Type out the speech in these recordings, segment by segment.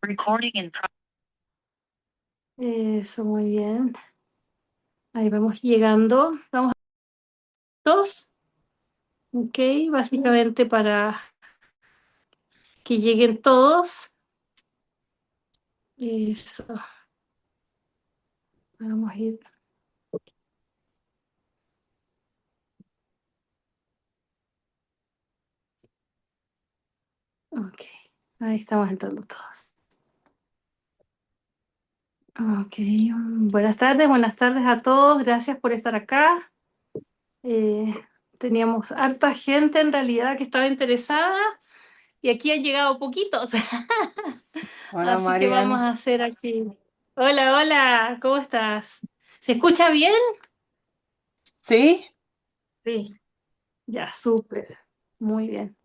Recording in Eso, muy bien. Ahí vamos llegando. Vamos a dos. Ok, básicamente para que lleguen todos. Eso. Vamos a ir. Ok, ahí estamos entrando todos. Ok, buenas tardes a todos. Gracias por estar acá. Eh, Teníamos harta gente en realidad que estaba interesada y aquí han llegado poquitos. Hola Así que vamos Marian. a hacer aquí. Hola, hola, ¿cómo estás? ¿Se escucha bien? ¿Sí? Sí. Ya, súper. Muy bien.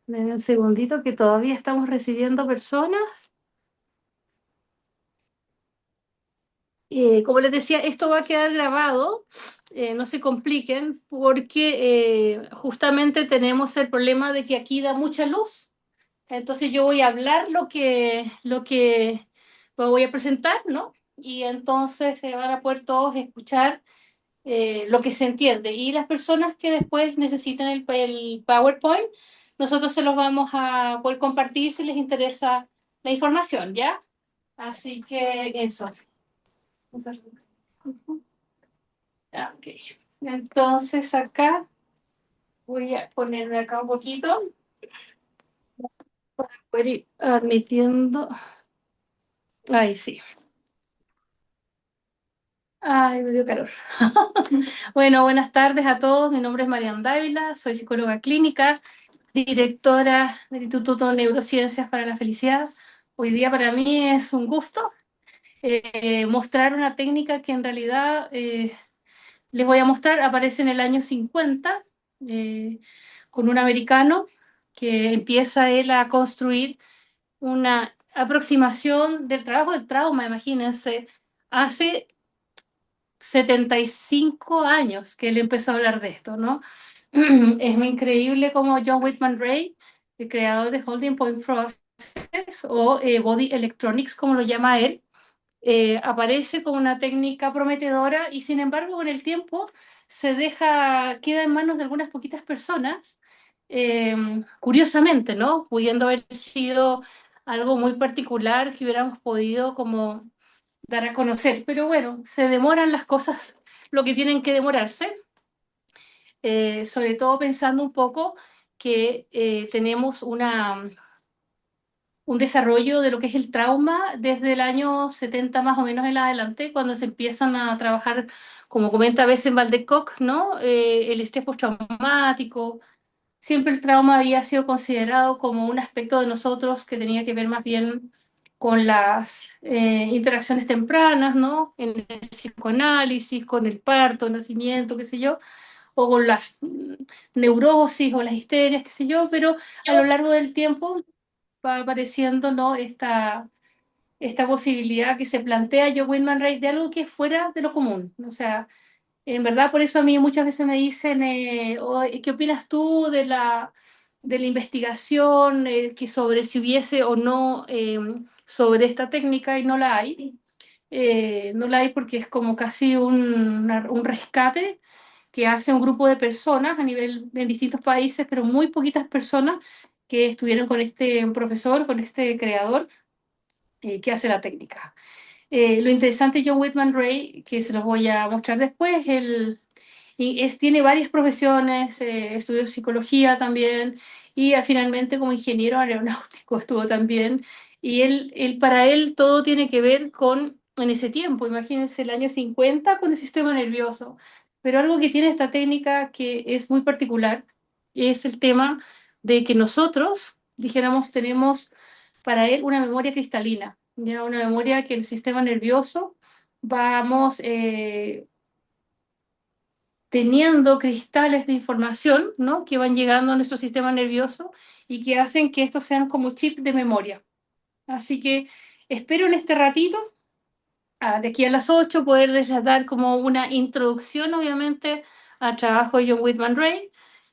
Denme un segundito que todavía estamos recibiendo personas. Como les decía, esto va a quedar grabado. No se compliquen porque justamente tenemos el problema de que aquí da mucha luz. Entonces yo voy a hablar lo que voy a presentar, ¿no? Y entonces se van a poder todos escuchar lo que se entiende. Y las personas que después necesiten el PowerPoint, nosotros se los vamos a poder compartir si les interesa la información, ¿ya? Así que eso. Ok. Entonces acá voy a ponerme acá un poquito para poder ir admitiendo. Ay, sí. Ay, me dio calor. Bueno, buenas tardes a todos. Mi nombre es Marian Dávila, soy psicóloga clínica, directora del Instituto de Neurociencias para la Felicidad. Hoy día para mí es un gusto mostrar una técnica que en realidad les voy a mostrar, aparece en el año 50 eh, con un americano que empieza él a construir una aproximación del trabajo del trauma, imagínense, hace 75 años que él empezó a hablar de esto, ¿no? Es muy increíble como John Whitman Ray, el creador de Holding Point Process o Body Electronics, como lo llama él, aparece como una técnica prometedora y sin embargo con el tiempo queda en manos de algunas poquitas personas, curiosamente, ¿no? Pudiendo haber sido algo muy particular que hubiéramos podido como dar a conocer, pero bueno, se demoran las cosas lo que tienen que demorarse, sobre todo pensando un poco que tenemos un desarrollo de lo que es el trauma desde el año 70 más o menos en adelante, cuando se empiezan a trabajar, como comenta a veces en Valdecock, ¿no? El estrés postraumático. Siempre el trauma había sido considerado como un aspecto de nosotros que tenía que ver más bien con las interacciones tempranas, ¿no? En el psicoanálisis, con el parto, el nacimiento, qué sé yo, o con las neurosis o las histerias, qué sé yo, pero a lo largo del tiempo va apareciendo, ¿no? Esta posibilidad que se plantea Joe Whitman Wright de algo que es fuera de lo común. O sea, en verdad, por eso a mí muchas veces me dicen, ¿qué opinas tú de la investigación que sobre si hubiese o no sobre esta técnica? Y no la hay. No la hay porque es como casi un rescate que hace un grupo de personas a nivel en distintos países, pero muy poquitas personas que estuvieron con este profesor, con este creador que hace la técnica. Lo interesante de John Whitman Ray, que se los voy a mostrar después, tiene varias profesiones, estudió psicología también y finalmente como ingeniero aeronáutico estuvo también. Y para él todo tiene que ver con, en ese tiempo, imagínense el año 50 con el sistema nervioso. Pero algo que tiene esta técnica que es muy particular es el tema de que nosotros, dijéramos, tenemos para él una memoria cristalina, ya una memoria que el sistema nervioso vamos teniendo cristales de información, ¿no? Que van llegando a nuestro sistema nervioso y que hacen que estos sean como chip de memoria. Así que espero en este ratito, de aquí a las 8, poderles dar como una introducción, obviamente, al trabajo de John Whitman Ray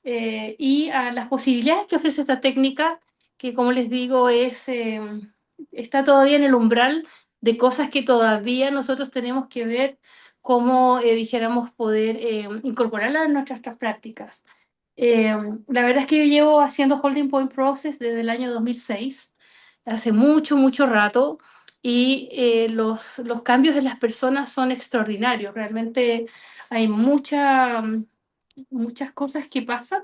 y a las posibilidades que ofrece esta técnica, que como les digo, está todavía en el umbral de cosas que todavía nosotros tenemos que ver cómo, dijéramos, poder incorporarlas en nuestras prácticas. La verdad es que yo llevo haciendo Holding Point Process desde el año 2006, hace mucho, mucho rato, y los cambios en las personas son extraordinarios. Realmente hay muchas cosas que pasan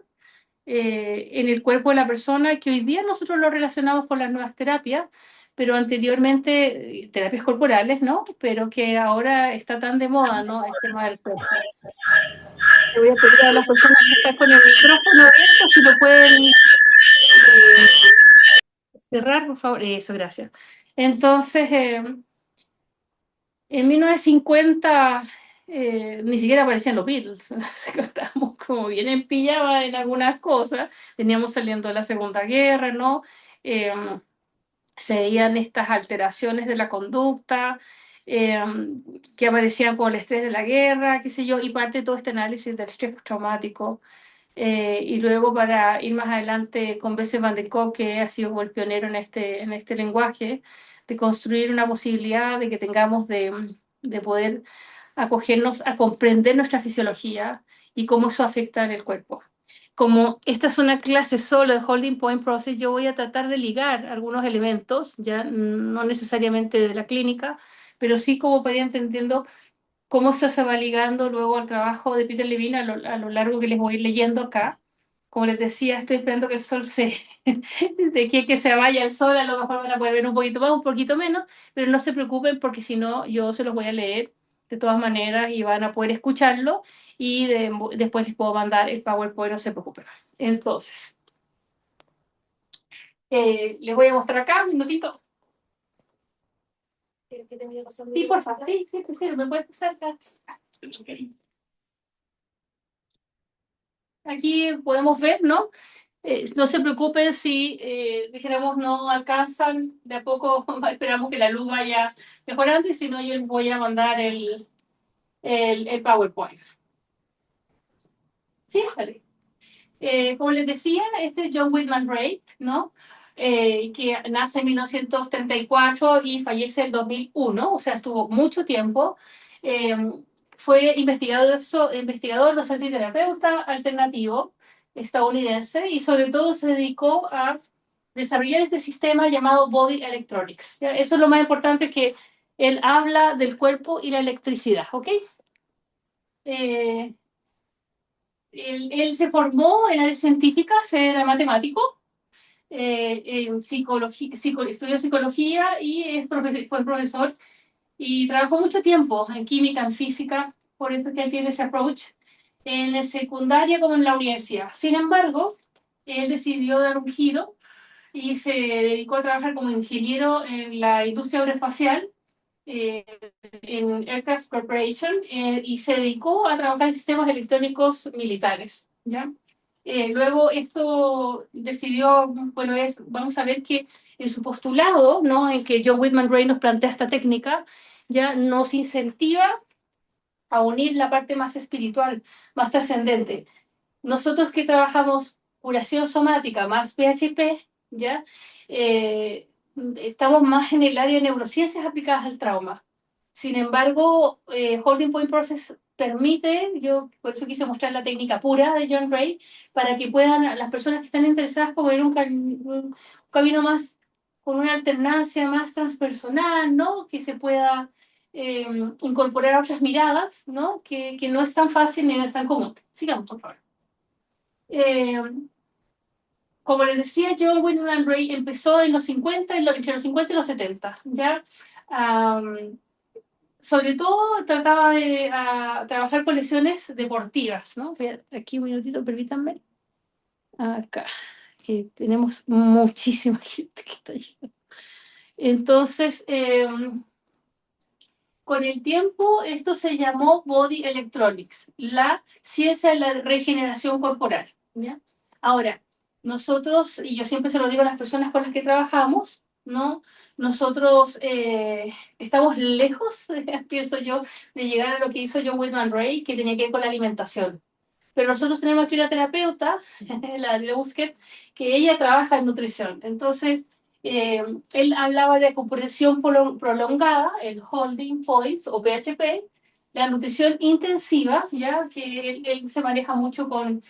en el cuerpo de la persona que hoy día nosotros lo relacionamos con las nuevas terapias, pero anteriormente terapias corporales, ¿no? Pero que ahora está tan de moda, ¿no? El tema del cuerpo. Le voy a pedir a las personas que están con el micrófono abierto si lo pueden eh, cerrar, por favor. Eso, gracias. Entonces, en 1950 ni siquiera aparecían los Beatles, estábamos como bien en pijama en algunas cosas, veníamos saliendo de la Segunda Guerra, ¿no? Eh, Se veían estas alteraciones de la conducta eh, que aparecían con el estrés de la guerra, qué sé yo, y parte de todo este análisis del estrés postraumático. Y luego para ir más adelante con Bessel van der Kolk, que ha sido como el pionero en este lenguaje, de construir una posibilidad de que tengamos de poder acogernos a comprender nuestra fisiología y cómo eso afecta en el cuerpo. Como esta es una clase solo de Holding Point Process, yo voy a tratar de ligar algunos elementos, ya no necesariamente de la clínica, pero sí como para ir entendiendo cómo eso se va ligando luego al trabajo de Peter Levine a lo largo que les voy a ir leyendo acá. Como les decía, estoy esperando que el sol de que se vaya el sol, a lo mejor van a poder ver un poquito más, un poquito menos, pero no se preocupen porque si no, yo se los voy a leer de todas maneras y van a poder escucharlo y después les puedo mandar el PowerPoint, no se preocupen. Entonces, les voy a mostrar acá un minutito. Sí, por favor, sí, sí, prefiero, me puedes pasar acá. Aquí podemos ver, ¿no? No se preocupen si, dijéramos, no alcanzan, de a poco esperamos que la luz vaya mejorando y si no, yo les voy a mandar el PowerPoint. Sí, vale. Como les decía, este es John Whitman Ray, ¿no? Que nace en 1934 y fallece en 2001, o sea, estuvo mucho tiempo. Eh, Fue investigador, docente y terapeuta alternativo estadounidense y sobre todo se dedicó a desarrollar este sistema llamado Body Electronics. ¿Ya? Eso es lo más importante, que él habla del cuerpo y la electricidad, ¿ok? Eh, él se formó en áreas científicas, era matemático, en estudió psicología y fue profesor y trabajó mucho tiempo en química, en física, por eso que él tiene ese approach, en la secundaria como en la universidad. Sin embargo, él decidió dar un giro y se dedicó a trabajar como ingeniero en la industria aeroespacial, eh, en Aircraft Corporation, y se dedicó a trabajar en sistemas electrónicos militares, ¿ya? Luego esto decidió, bueno, vamos a ver que en su postulado, ¿no? En que John Whitman Ray nos plantea esta técnica, ya nos incentiva a unir la parte más espiritual, más trascendente. Nosotros que trabajamos curación somática más PHP, ¿ya? Eh, Estamos más en el área de neurociencias aplicadas al trauma. Sin embargo, Holding Point Process permite, yo por eso quise mostrar la técnica pura de John Ray, para que puedan las personas que están interesadas como ver un camino más, con una alternancia más transpersonal, ¿no? Que se pueda eh, incorporar a otras miradas, ¿no? Que no es tan fácil ni no es tan común. Sigamos, por favor. Eh, Como les decía, John Wyndham Ray empezó en los 50, entre los 50 y los 70, ¿ya? Um, Sobre todo trataba de trabajar con lesiones deportivas, ¿no? Aquí un minutito, permítanme. Acá, que tenemos muchísima gente que está llegando. Entonces, con el tiempo, esto se llamó Body Electronics, la ciencia de la regeneración corporal, ¿ya? Ahora, nosotros, y yo siempre se lo digo a las personas con las que trabajamos, ¿no? Nosotros estamos lejos, pienso yo, de llegar a lo que hizo John Whitman Ray, que tenía que ver con la alimentación. Pero nosotros tenemos aquí una terapeuta, la de Busker, que ella trabaja en nutrición. Entonces, Él hablaba de acupresión prolongada, el holding points o PHP, la nutrición intensiva, ya que él se maneja mucho con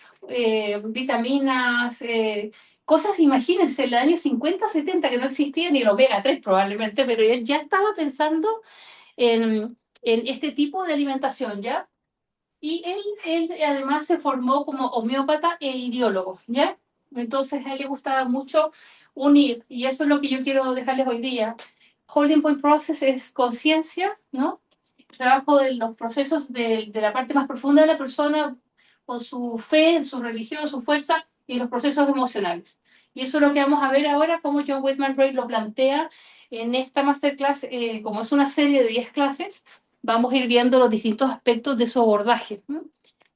vitaminas, cosas, imagínense, en el año 50, 70, que no existía ni el omega 3 probablemente, pero él ya estaba pensando en este tipo de alimentación, ¿ya? Y él además se formó como homeópata e iriólogo, ¿ya? Entonces a él le gustaba mucho unir, y eso es lo que yo quiero dejarles hoy día. Holding Point Process es conciencia, ¿no? Trabajo de los procesos de la parte más profunda de la persona, con su fe, su religión, su fuerza y los procesos emocionales. Y eso es lo que vamos a ver ahora, cómo John Whitman Ray lo plantea en esta masterclass, como es una serie de 10 clases, vamos a ir viendo los distintos aspectos de su abordaje, ¿no?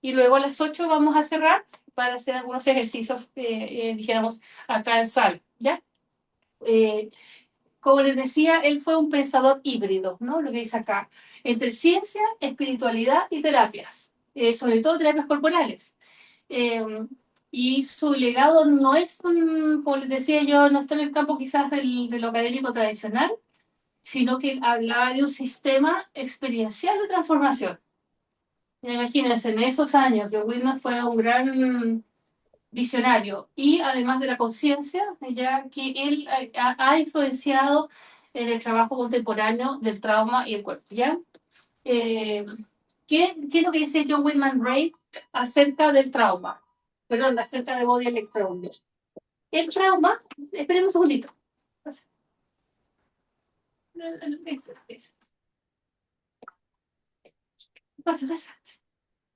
Y luego a las 8 vamos a cerrar para hacer algunos ejercicios, dijéramos, acá en sal, ¿ya? Eh, Como les decía, él fue un pensador híbrido, ¿no? Lo que dice acá, entre ciencia, espiritualidad y terapias, sobre todo terapias corporales. Eh, y su legado no es, como les decía yo, no está en el campo quizás de lo académico tradicional, sino que hablaba de un sistema experiencial de transformación. Imagínense, en esos años, John Whitman fue un gran visionario y además de la conciencia, ya que él ha influenciado en el trabajo contemporáneo del trauma y el cuerpo, ¿ya? Eh, ¿qué es lo que dice John Whitman Ray acerca del trauma? Perdón, acerca de Body Electronics. El trauma, esperemos un segundito. Pasa.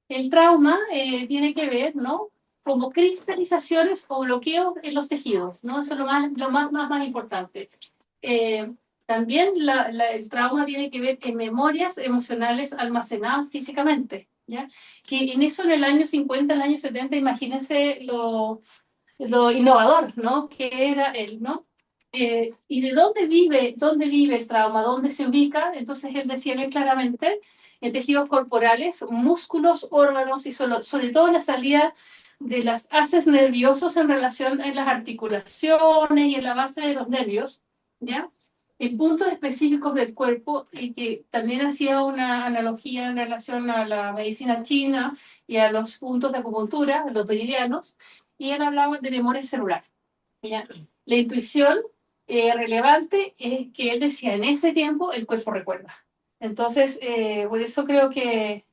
El trauma tiene que ver, ¿no? Como cristalizaciones o bloqueos en los tejidos, ¿no? Eso es lo más importante. Eh, También el trauma tiene que ver en memorias emocionales almacenadas físicamente, ¿ya? Que en eso en el año 50, en el año 70, imagínense lo innovador, ¿no? Que era él, ¿no? ¿Y de dónde vive el trauma? ¿Dónde se ubica? Entonces él decía bien claramente, en tejidos corporales, músculos, órganos y sobre todo la salida de las haces nerviosos en relación en las articulaciones y en la base de los nervios, ¿ya? En puntos específicos del cuerpo y que también hacía una analogía en relación a la medicina china y a los puntos de acupuntura, los meridianos, y él hablaba de memoria celular. ¿Ya? La intuición relevante es que él decía, en ese tiempo el cuerpo recuerda. Entonces, por eso creo que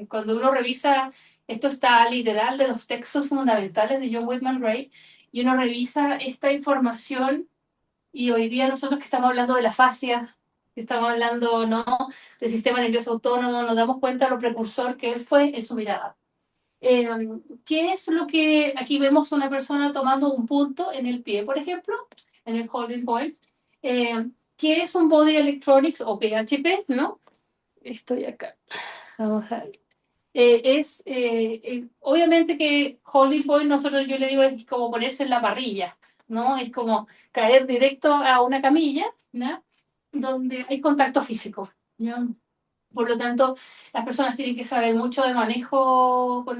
cuando uno revisa, esto está literal de los textos fundamentales de John Whitman Ray, y uno revisa esta información, y hoy día nosotros que estamos hablando de la fascia, que estamos hablando, ¿no?, del sistema nervioso autónomo, nos damos cuenta de lo precursor que él fue en su mirada. Eh, ¿Qué es lo que aquí vemos una persona tomando un punto en el pie, por ejemplo, en el holding point? ¿Qué es un body electronics o PHP? ¿No? Estoy acá. Vamos a ver. Obviamente que holding point, nosotros yo le digo, es como ponerse en la parrilla, ¿no? Es como caer directo a una camilla, ¿no? Donde hay contacto físico, ¿no? Por lo tanto, las personas tienen que saber mucho de manejo con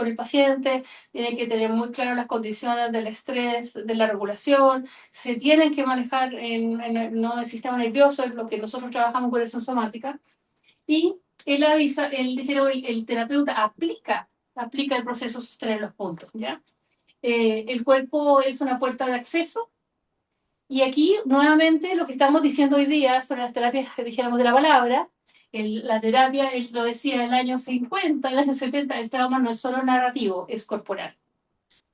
el paciente, tienen que tener muy claras las condiciones del estrés, de la regulación, se tienen que manejar ¿no?, el sistema nervioso, es lo que nosotros trabajamos con eso somática, y el terapeuta aplica el proceso de sostener los puntos, ¿ya? El cuerpo es una puerta de acceso, y aquí, nuevamente, lo que estamos diciendo hoy día sobre las terapias que dijéramos de la palabra, la terapia, él lo decía en el año 50, en el año 70, el trauma no es solo narrativo, es corporal,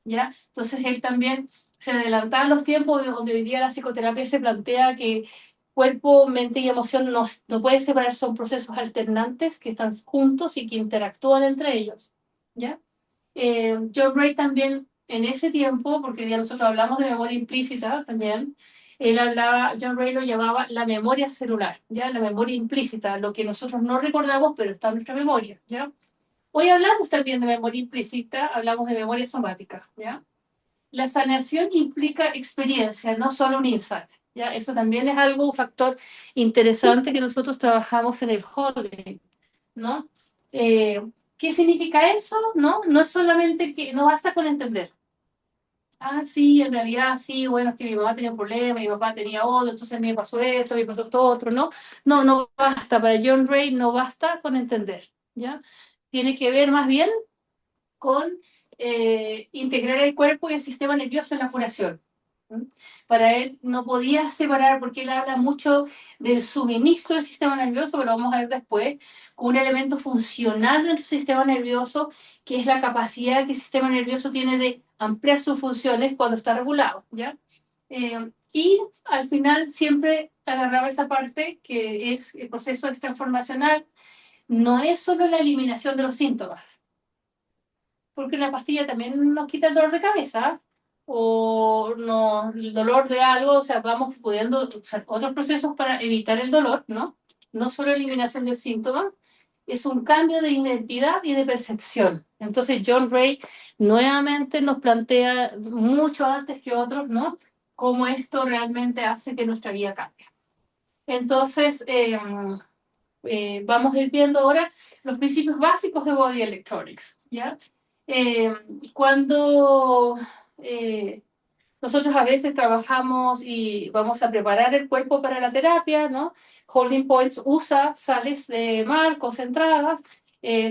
¿ya? Entonces, él también se adelantaba a los tiempos donde hoy día la psicoterapia se plantea que cuerpo, mente y emoción no pueden separar, son procesos alternantes que están juntos y que interactúan entre ellos, ¿ya? John Gray también en ese tiempo, porque ya nosotros hablamos de memoria implícita también, John Gray lo llamaba la memoria celular, ¿ya? La memoria implícita, lo que nosotros no recordamos, pero está en nuestra memoria, ¿ya? Hoy hablamos también de memoria implícita, hablamos de memoria somática, ¿ya? La sanación implica experiencia, no solo un insight, ¿ya? Eso también es algo, un factor interesante que nosotros trabajamos en el holding, ¿no? Eh, ¿Qué significa eso? No es solamente que no basta con entender. Ah, sí, en realidad sí, bueno, es que mi mamá tenía un problema, mi papá tenía otro, entonces a mí me pasó esto, me pasó esto otro, ¿no? No, no basta, para John Ray no basta con entender, ¿ya? Tiene que ver más bien con integrar el cuerpo y el sistema nervioso en la curación. ¿Mm? Para él no podía separar, porque él habla mucho del suministro del sistema nervioso, que lo vamos a ver después, como un elemento funcional del sistema nervioso, que es la capacidad que el sistema nervioso tiene de ampliar sus funciones cuando está regulado, ¿ya? Y al final siempre agarraba esa parte que es el proceso transformacional, no es solo la eliminación de los síntomas, porque la pastilla también nos quita el dolor de cabeza o no, el dolor de algo, o sea, vamos pudiendo usar otros procesos para evitar el dolor, ¿no? No solo eliminación del síntoma, es un cambio de identidad y de percepción. Entonces John Ray nuevamente nos plantea mucho antes que otros, ¿no? Cómo esto realmente hace que nuestra vida cambie. Entonces, vamos a ir viendo ahora los principios básicos de Body Electronics, ¿ya? Eh, cuando nosotros a veces trabajamos y vamos a preparar el cuerpo para la terapia, ¿no? Holding Points usa sales de mar concentradas,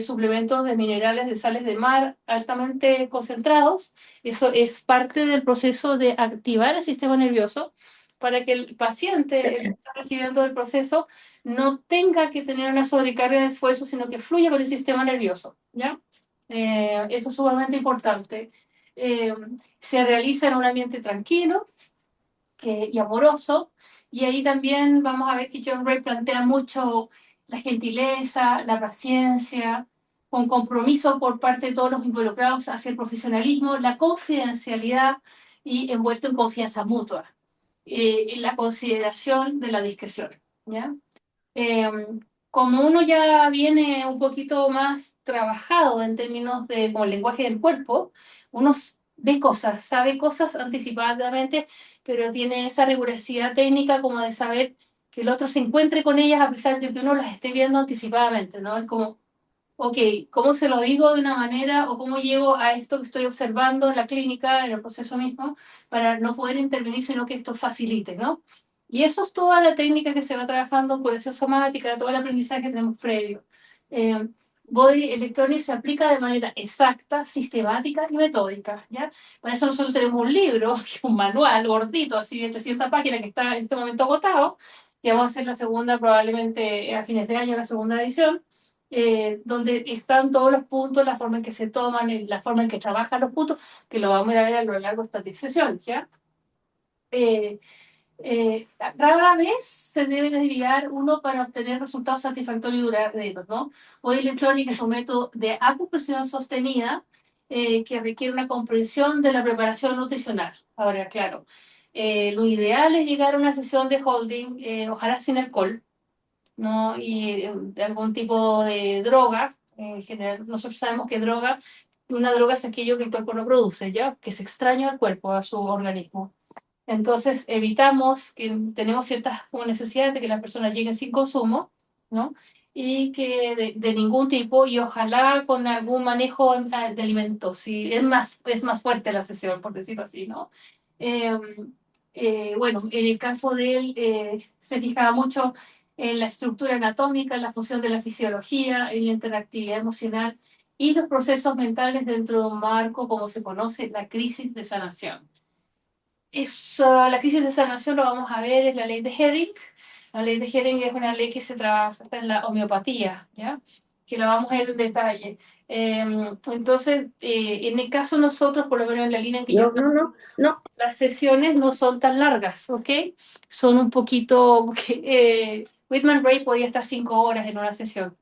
suplementos de minerales de sales de mar altamente concentrados. Eso es parte del proceso de activar el sistema nervioso para que el paciente, el que está recibiendo el proceso, no tenga que tener una sobrecarga de esfuerzo, sino que fluya con el sistema nervioso, ¿ya? Eso es sumamente importante. Eh, Se realiza en un ambiente tranquilo y amoroso, y ahí también vamos a ver que John Ray plantea mucho la gentileza, la paciencia, con compromiso por parte de todos los involucrados hacia el profesionalismo, la confidencialidad y envuelto en confianza mutua, y la consideración de la discreción, ¿ya? Eh, Como uno ya viene un poquito más trabajado en términos de como el lenguaje del cuerpo, uno ve cosas, sabe cosas anticipadamente, pero tiene esa rigurosidad técnica como de saber que el otro se encuentre con ellas a pesar de que uno las esté viendo anticipadamente, ¿no? Es como, ok, ¿cómo se lo digo de una manera o cómo llego a esto que estoy observando en la clínica, en el proceso mismo, para no poder intervenir, sino que esto facilite, ¿no? Y eso es toda la técnica que se va trabajando, curación somática, todo el aprendizaje que tenemos previo. Eh, Body Electronics se aplica de manera exacta, sistemática y metódica, ¿ya? Para eso nosotros tenemos un libro, que es un manual gordito, así de 300 páginas, que está en este momento agotado, que vamos a hacer la segunda probablemente a fines de año, la segunda edición, donde están todos los puntos, la forma en que se toman, la forma en que trabajan los puntos, que lo vamos a ver a lo largo de esta sesión, ¿ya? Eh, Rara vez se debe desviar uno para obtener resultados satisfactorios y duraderos, ¿no? Hoy electrónica es un método de acupresión sostenida que requiere una comprensión de la preparación nutricional. Ahora, claro, lo ideal es llegar a una sesión de holding, ojalá sin alcohol, ¿no? Y de algún tipo de droga. En general, nosotros sabemos que una droga es aquello que el cuerpo no produce, ¿ya? Que es extraño al cuerpo, a su organismo. Entonces, evitamos que tenemos ciertas como necesidades de que las personas lleguen sin consumo, ¿no? Y que de ningún tipo, y ojalá con algún manejo de alimentos. Si es más fuerte la sesión, por decirlo así, ¿no? Eh, bueno, en el caso de él, se fijaba mucho en la estructura anatómica, en la función de la fisiología, en la interactividad emocional y los procesos mentales dentro de un marco, como se conoce, la crisis de sanación. La crisis de sanación lo vamos a ver en la ley de Herring. La ley de Herring es una ley que se trabaja en la homeopatía, ¿ya? Que la vamos a ver en detalle. Entonces, en el caso de nosotros, por lo menos en la línea en que yo, No, no, no, no. las sesiones no son tan largas, ¿ok? Son un poquito, porque Whitman Ray podía estar 5 horas en una sesión,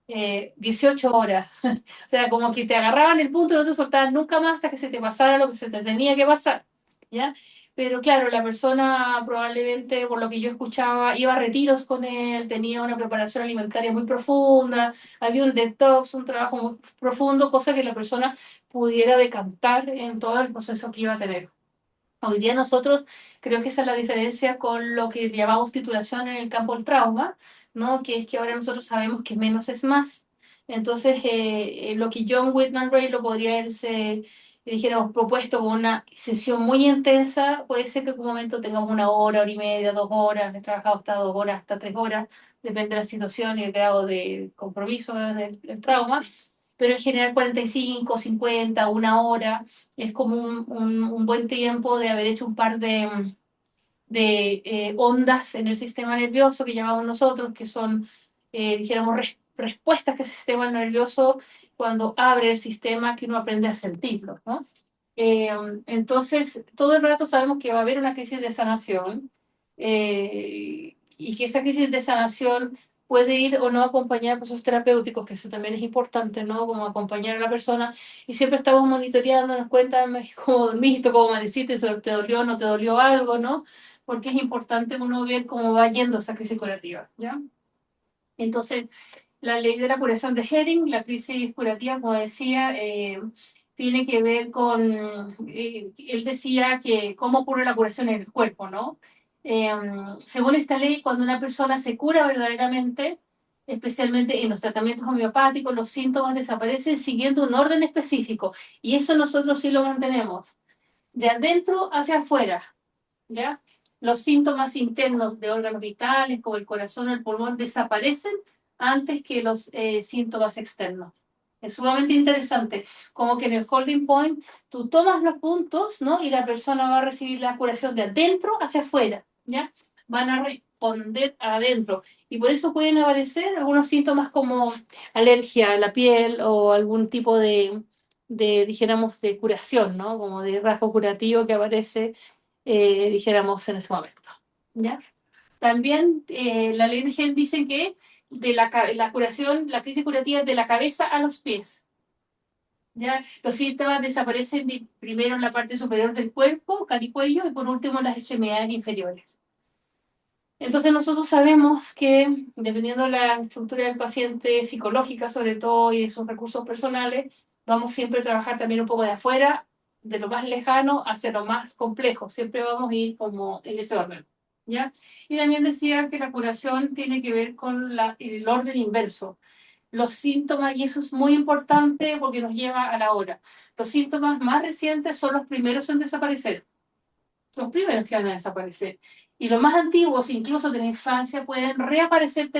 18 horas. O sea, como que te agarraban el punto y no te soltaban nunca más hasta que se te pasara lo que se te tenía que pasar, ¿ya? Pero claro, la persona probablemente, por lo que yo escuchaba, iba a retiros con él, tenía una preparación alimentaria muy profunda, había un detox, un trabajo muy profundo, cosa que la persona pudiera decantar en todo el proceso que iba a tener. Hoy día nosotros creo que esa es la diferencia con lo que llamamos titulación en el campo del trauma, ¿no? Que es que ahora nosotros sabemos que menos es más. Entonces, lo que John Whitman Ray lo podría verse dijéramos, propuesto con una sesión muy intensa, puede ser que en algún momento tengamos 1 hora, hora y media, 2 horas, he trabajado hasta 2 horas, hasta 3 horas, depende de la situación y el grado de compromiso del trauma, pero en general 45, 50, 1 hora es como un buen tiempo de haber hecho un par de ondas en el sistema nervioso que llamamos nosotros, que son, dijéramos, respuestas que el sistema nervioso cuando abre el sistema que uno aprende a sentirlo, ¿no? Eh, entonces, todo el rato sabemos que va a haber una crisis de sanación y que esa crisis de sanación puede ir o no acompañada de procesos terapéuticos, que eso también es importante, ¿no? Como acompañar a la persona y siempre estamos monitoreando, nos cuentan cómo dormiste, cómo amaneciste, si te dolió o no te dolió algo, ¿no? Porque es importante uno ver cómo va yendo esa crisis curativa, ¿ya? Entonces, la ley de la curación de Hering, la crisis curativa, como decía, tiene que ver con, él decía que cómo ocurre la curación en el cuerpo, ¿no? Eh, Según esta ley, cuando una persona se cura verdaderamente, especialmente en los tratamientos homeopáticos, los síntomas desaparecen siguiendo un orden específico. Y eso nosotros sí lo mantenemos, de adentro hacia afuera, ¿ya? Los síntomas internos de órganos vitales, como el corazón o el pulmón, desaparecen antes que los síntomas externos. Es sumamente interesante, como que en el holding point tú tomas los puntos, ¿no? Y la persona va a recibir la curación de adentro hacia afuera, ¿ya? Van a responder adentro. Y por eso pueden aparecer algunos síntomas como alergia a la piel o algún tipo dijéramos, de curación, ¿no? Como de rasgo curativo que aparece dijéramos en ese momento. ¿Ya? También la ley de Gen dice que la curación, la crisis curativa es de la cabeza a los pies. ¿Ya? Los síntomas desaparecen primero en la parte superior del cuerpo, cara y cuello, y por último en las extremidades inferiores. Entonces nosotros sabemos que dependiendo de la estructura del paciente psicológica sobre todo y de sus recursos personales, vamos siempre a trabajar también un poco de afuera, de lo más lejano hacia lo más complejo. Siempre vamos a ir como en ese orden, ¿ya? Y también decía que la curación tiene que ver con el orden inverso. Los síntomas, y eso es muy importante porque nos lleva a la hora. Los síntomas más recientes son los primeros en desaparecer, los primeros que van a desaparecer. Y los más antiguos, incluso de la infancia, pueden reaparecer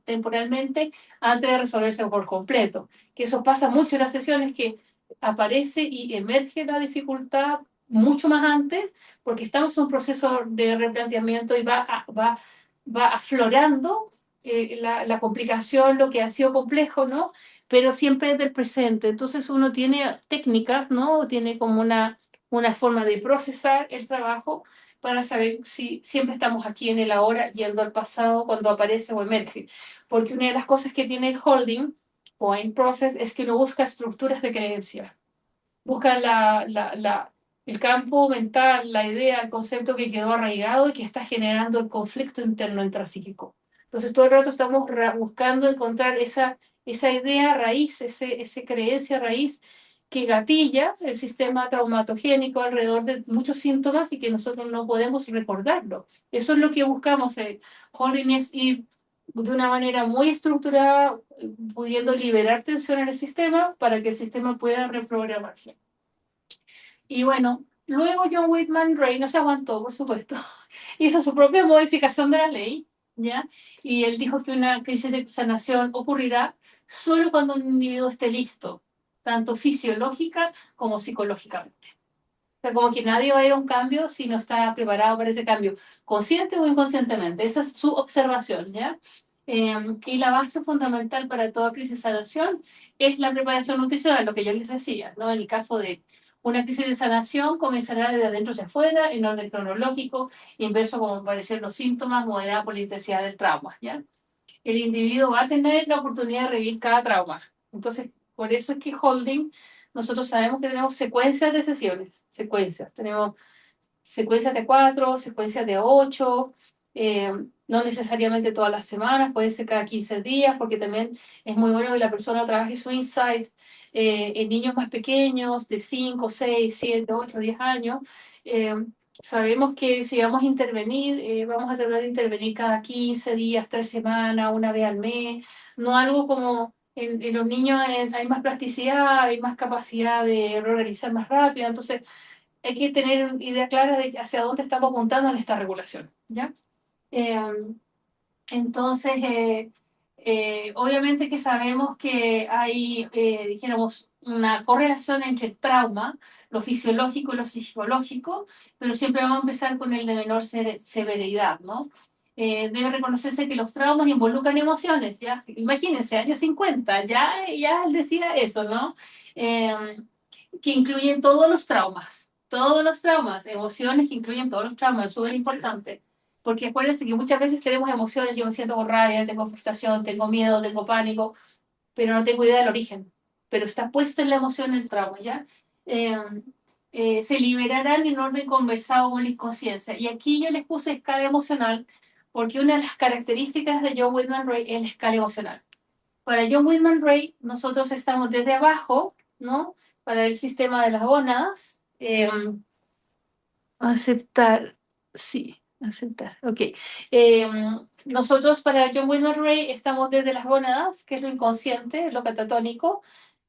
temporalmente antes de resolverse por completo. Que eso pasa mucho en las sesiones, que aparece y emerge la dificultad mucho más antes, porque estamos en un proceso de replanteamiento y va aflorando la complicación, lo que ha sido complejo, ¿no? Pero siempre es del presente. Entonces uno tiene técnicas, ¿no? Tiene como una forma de procesar el trabajo para saber si siempre estamos aquí en el ahora, yendo al pasado cuando aparece o emerge. Porque una de las cosas que tiene el holding o en process es que uno busca estructuras de creencia, busca el campo mental, la idea, el concepto que quedó arraigado y que está generando el conflicto interno intrapsíquico. Entonces todo el rato estamos buscando encontrar esa idea raíz, ese creencia raíz que gatilla el sistema traumatogénico alrededor de muchos síntomas y que nosotros no podemos recordarlo. Eso es lo que buscamos. Holding ir de una manera muy estructurada, pudiendo liberar tensión en el sistema para que el sistema pueda reprogramarse. Y bueno, luego John Whitman Ray no se aguantó, por supuesto, hizo su propia modificación de la ley, ¿ya? Y él dijo que una crisis de sanación ocurrirá solo cuando un individuo esté listo, tanto fisiológica como psicológicamente. O sea, como que nadie va a ir a un cambio si no está preparado para ese cambio, consciente o inconscientemente. Esa es su observación, ¿ya? Y la base fundamental para toda crisis de sanación es la preparación nutricional, lo que yo les decía, ¿no? En el caso de una crisis de sanación, comenzará desde adentro hacia afuera, en orden cronológico, inverso como aparecen los síntomas, moderada por la intensidad del trauma, ¿ya? El individuo va a tener la oportunidad de revivir cada trauma. Entonces, por eso es que Holding, nosotros sabemos que tenemos secuencias de sesiones, secuencias. Tenemos secuencias de 4, secuencias de 8, no necesariamente todas las semanas, puede ser cada 15 días, porque también es muy bueno que la persona trabaje su insight en niños más pequeños, de 5, 6, 7, 8, 10 años. Eh, Sabemos que si vamos a intervenir, vamos a tratar de intervenir cada 15 días, 3 semanas, una vez al mes, no algo como en los niños hay más plasticidad, hay más capacidad de reorganizar más rápido, entonces hay que tener idea clara de hacia dónde estamos apuntando en esta regulación, ¿ya? Eh, entonces, obviamente que sabemos que hay, dijéramos, una correlación entre el trauma, lo fisiológico y lo psicológico, pero siempre vamos a empezar con el de menor severidad, ¿no? Debe reconocerse que los traumas involucran emociones, ¿ya? Imagínense, años 50 ya él decía eso, ¿no? Eh, que incluyen todos los traumas, emociones que incluyen todos los traumas, es súper importante. Porque acuérdense que muchas veces tenemos emociones, yo me siento con rabia, tengo frustración, tengo miedo, tengo pánico, pero no tengo idea del origen. Pero está puesta en la emoción el trauma, ¿ya? Eh, Se liberarán en orden conversado con la inconsciencia. Y aquí yo les puse escala emocional, porque una de las características de John Whitman Ray es la escala emocional. Para John Whitman Ray, nosotros estamos desde abajo, ¿no? Para el sistema de las gónadas. Aceptar, sí, aceptar, ok. Eh, Nosotros para John Wilmer Ray estamos desde las gónadas, que es lo inconsciente, lo catatónico,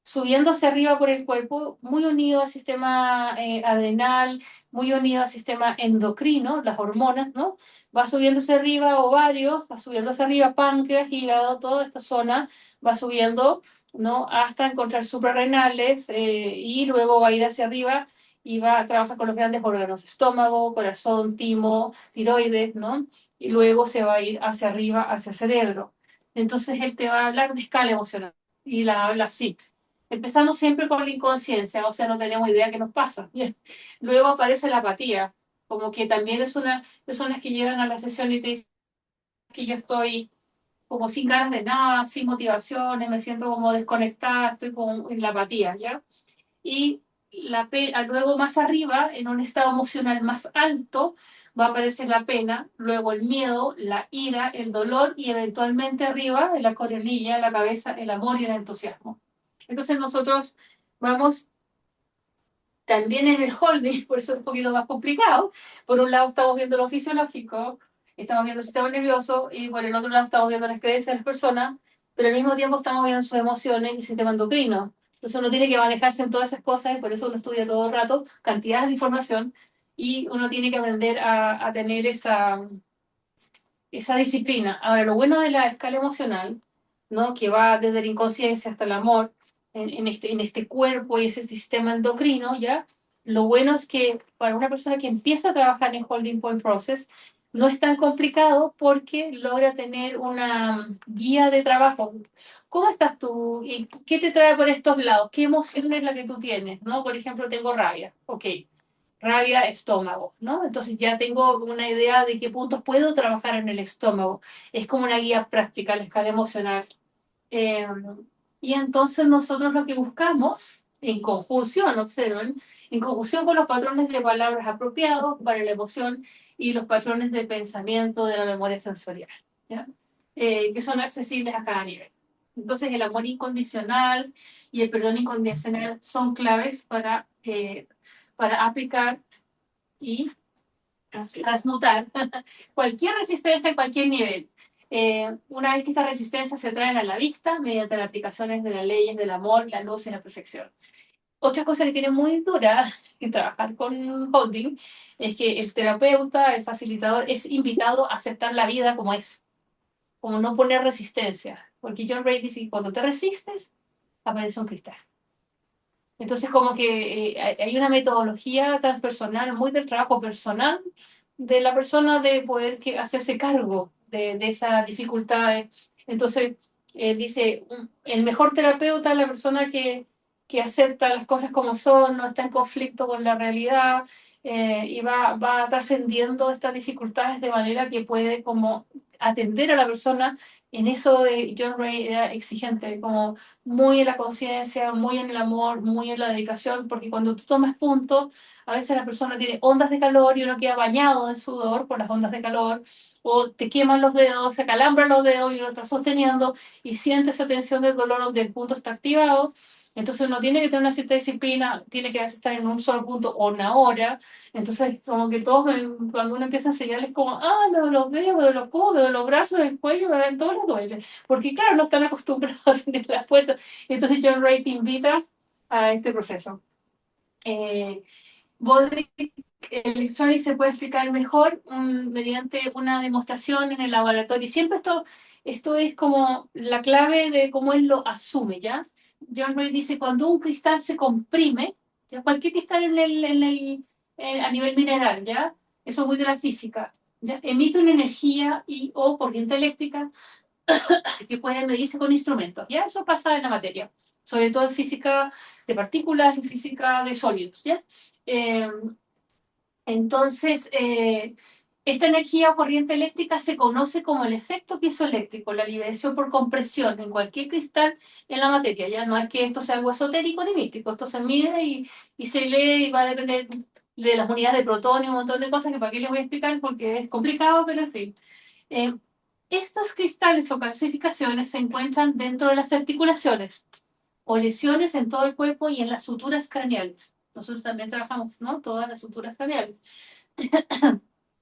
subiendo hacia arriba por el cuerpo, muy unido al sistema adrenal, muy unido al sistema endocrino, las hormonas, ¿no? Va subiendo hacia arriba ovarios, va subiendo hacia arriba páncreas, hígado, toda esta zona va subiendo, ¿no? Hasta encontrar suprarrenales y luego va a ir hacia arriba y va a trabajar con los grandes órganos, estómago, corazón, timo, tiroides, ¿no? Y luego se va a ir hacia arriba, hacia el cerebro. Entonces él te va a hablar de escala emocional y la habla así. Empezamos siempre con la inconsciencia, o sea, no tenemos idea qué nos pasa. Luego aparece la apatía, como que también es una personas que llegan a la sesión y te dicen que yo estoy como sin ganas de nada, sin motivaciones, me siento como desconectada, estoy como en la apatía, ¿ya? Y luego más arriba, en un estado emocional más alto, va a aparecer la pena, luego el miedo, la ira, el dolor y eventualmente arriba, en la coronilla, la cabeza, el amor y el entusiasmo. Entonces nosotros vamos también en el holding, por eso es un poquito más complicado. Por un lado estamos viendo lo fisiológico, estamos viendo el sistema nervioso y por el otro lado estamos viendo las creencias de las personas, pero al mismo tiempo estamos viendo sus emociones y el sistema endocrino. Entonces uno tiene que manejarse en todas esas cosas y por eso uno estudia todo el rato cantidades de información y uno tiene que aprender a tener esa disciplina. Ahora, lo bueno de la escala emocional, ¿no? Que va desde la inconsciencia hasta el amor, en este cuerpo y ese sistema endocrino, ¿ya? Lo bueno es que para una persona que empieza a trabajar en Holding Point Process, no es tan complicado porque logra tener una guía de trabajo. ¿Cómo estás tú? ¿Y qué te trae por estos lados? ¿Qué emoción es la que tú tienes? ¿No? Por ejemplo, tengo rabia. Ok, rabia, estómago, ¿no? Entonces ya tengo una idea de qué puntos puedo trabajar en el estómago. Es como una guía práctica, la escala emocional. Eh, y entonces nosotros lo que buscamos, en conjunción, observen, en conjunción con los patrones de palabras apropiados para la emoción y los patrones de pensamiento de la memoria sensorial, ¿ya? Que son accesibles a cada nivel. Entonces el amor incondicional y el perdón incondicional son claves para aplicar y transmutar cualquier resistencia en cualquier nivel. Una vez que estas resistencias se traen a la vista mediante las aplicaciones de las leyes del amor, la luz y la perfección. Otra cosa que tiene muy dura en trabajar con Holding es que el terapeuta, el facilitador, es invitado a aceptar la vida como es, como no poner resistencia. Porque John Ray dice que cuando te resistes, aparece un cristal. Entonces, como que hay una metodología transpersonal, muy del trabajo personal de la persona de poder hacerse cargo de esas dificultades. Entonces, dice, el mejor terapeuta es la persona que acepta las cosas como son, no está en conflicto con la realidad y va trascendiendo estas dificultades de manera que puede como atender a la persona. En eso de John Ray era exigente, como muy en la conciencia, muy en el amor, muy en la dedicación, porque cuando tú tomas punto, a veces la persona tiene ondas de calor y uno queda bañado en sudor por las ondas de calor, o te queman los dedos, se calambran los dedos y uno está sosteniendo y siente esa tensión del dolor donde el punto está activado, Entonces uno tiene que tener una cierta disciplina, tiene que a veces estar en un solo punto o una hora. Entonces, como que todos, cuando uno empieza a enseñarles como, me duele los dedos, me duele los codos, me duele los brazos, el cuello, todo les duele. Porque claro, no están acostumbrados a tener la fuerza. Entonces John Ray te invita a este proceso. Eh, Body Electronics se puede explicar mejor mediante una demostración en el laboratorio. Y siempre esto es como la clave de cómo él lo asume, ¿ya? John Ray dice, cuando un cristal se comprime, ¿ya? Cualquier cristal a nivel mineral, ¿ya? Eso es muy de la física, ¿ya? Emite una energía y o corriente eléctrica que puede medirse con instrumentos, ¿ya? Eso pasa en la materia, sobre todo en física de partículas y física de sólidos, ¿ya? Eh, entonces, esta energía o corriente eléctrica se conoce como el efecto piezoeléctrico, la liberación por compresión en cualquier cristal en la materia. Ya no es que esto sea algo esotérico ni místico, esto se mide y se lee y va a depender de las unidades de protonio, un montón de cosas que para qué les voy a explicar porque es complicado, pero en fin. Eh, Estos cristales o calcificaciones se encuentran dentro de las articulaciones o lesiones en todo el cuerpo y en las suturas craneales. Nosotros también trabajamos, ¿no? Todas las suturas craneales.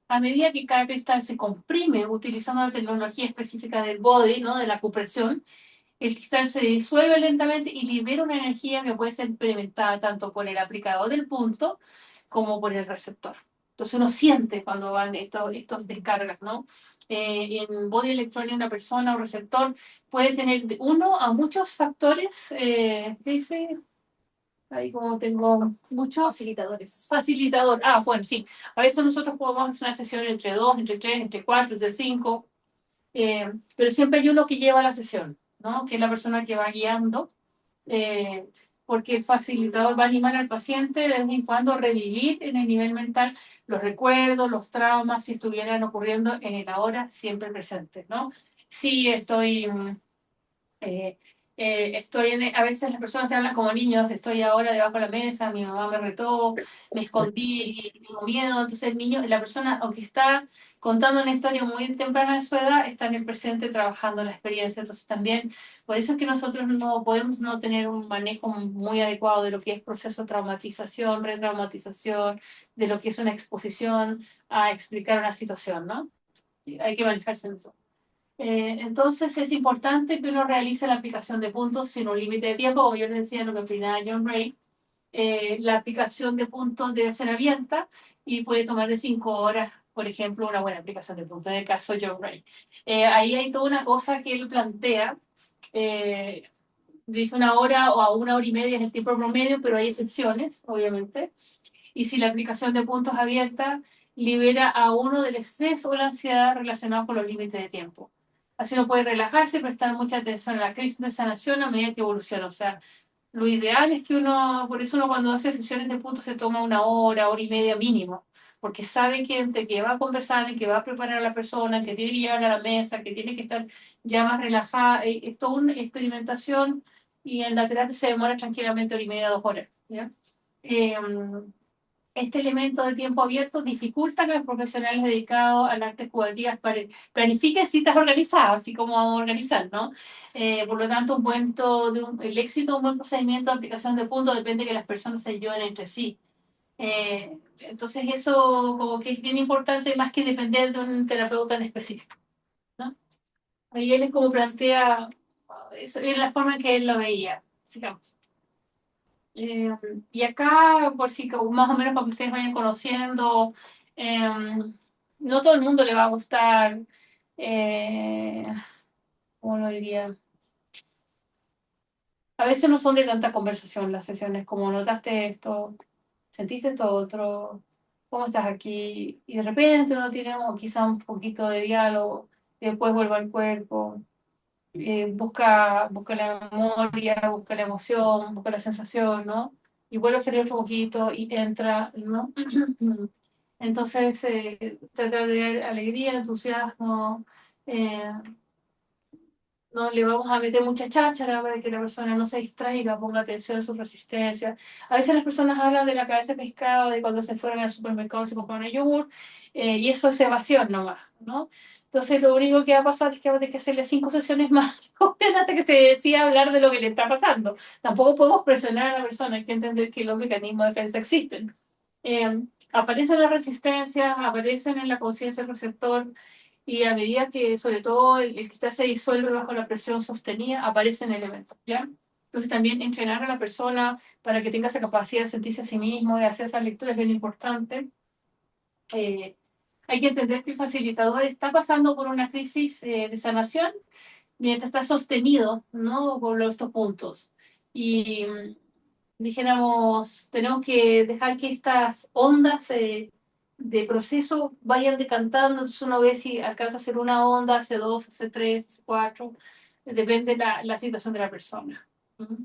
A medida que cada cristal se comprime utilizando la tecnología específica del body, ¿no? De la compresión, el cristal se disuelve lentamente y libera una energía que puede ser implementada tanto por el aplicador del punto como por el receptor. Entonces uno siente cuando van estos descargas, ¿no? En body electrónico una persona o receptor puede tener de uno a muchos factores, ¿qué dice? Ahí como tengo muchos Facilitadores. facilitador. Bueno, sí. A veces nosotros podemos hacer una sesión entre dos, entre tres, entre cuatro, entre cinco, pero siempre hay uno que lleva la sesión, ¿no? Que es la persona que va guiando, eh, porque el facilitador va a animar al paciente de vez en cuando a revivir en el nivel mental los recuerdos, los traumas, si estuvieran ocurriendo en el ahora siempre presente, ¿no? Sí, eh, a veces las personas te hablan como niños, estoy ahora debajo de la mesa, mi mamá me retó, me escondí y tengo miedo. Entonces el niño, la persona, aunque está contando una historia muy temprana de su edad, está en el presente trabajando la experiencia. Entonces también, por eso es que nosotros no podemos no tener un manejo muy adecuado de lo que es proceso de traumatización, retraumatización, de lo que es una exposición a explicar una situación, ¿no? Hay que manejarse en eso. Entonces es importante que uno realice la aplicación de puntos sin un límite de tiempo, como yo les decía, lo que opinaba John Ray. La aplicación de puntos debe ser abierta y puede tomar de 5 horas, por ejemplo, una buena aplicación de puntos, en el caso de John Ray. Ahí hay toda una cosa que él plantea. eh, Dice 1 hora o a 1 hora y media es el tiempo promedio, pero hay excepciones, obviamente. Y si la aplicación de puntos abierta libera a uno del estrés o la ansiedad relacionados con los límites de tiempo. Así uno puede relajarse y prestar mucha atención a la crisis de sanación a medida que evoluciona. O sea, lo ideal es que uno, por eso uno cuando hace sesiones de puntos se toma 1 hora, hora y media mínimo, porque sabe que entre que va a conversar, en que va a preparar a la persona, que tiene que llevarla a la mesa, que tiene que estar ya más relajada, es toda una experimentación y en la terapia se demora tranquilamente 1 hora y media, 2 horas. ¿Ya? Eh, este elemento de tiempo abierto dificulta que los profesionales dedicados al arte jugativas planifiquen citas organizadas, así como vamos a organizar, ¿no? Por lo tanto, el éxito de un buen procedimiento de aplicación de puntos depende de que las personas se ayuden entre sí. Entonces, eso como que es bien importante, más que depender de un terapeuta en específico, ¿no? Ahí él es como plantea, eso es la forma en que él lo veía, sigamos. Eh, y acá, por si más o menos para que ustedes vayan conociendo, eh, no todo el mundo le va a gustar, eh, ¿cómo lo diría? A veces no son de tanta conversación las sesiones, como notaste esto, sentiste esto otro, ¿cómo estás aquí? Y de repente uno tiene quizá un poquito de diálogo, y después vuelve al cuerpo, busca la memoria, busca la emoción, busca la sensación, ¿no? Y vuelve a salir otro poquito y entra, ¿no? Entonces, tratar de dar alegría, entusiasmo, eh, no le vamos a meter mucha cháchara para que la persona no se distraiga, ponga atención a su resistencia. A veces las personas hablan de la cabeza de pescado, de cuando se fueron al supermercado y se compraron el yogur, y eso es evasión nomás, ¿no? Entonces lo único que va a pasar es que va a tener que hacerle 5 sesiones más hasta que se decida hablar de lo que le está pasando. Tampoco podemos presionar a la persona, hay que entender que los mecanismos de defensa existen. Aparecen las resistencias, aparecen en la conciencia del receptor, y a medida que, sobre todo, el cristal se disuelve bajo la presión sostenida, aparecen elementos, ¿ya? Entonces también entrenar a la persona para que tenga esa capacidad de sentirse a sí mismo y hacer esa lectura es bien importante. Eh, Hay que entender que el facilitador está pasando por una crisis de sanación mientras está sostenido, ¿no? Por estos puntos. Y dijéramos, tenemos que dejar que estas ondas de proceso vayan decantando. Entonces uno ve si alcanza a hacer una onda, hace dos, hace tres, hace cuatro, depende de la situación de la persona. ¿Mm?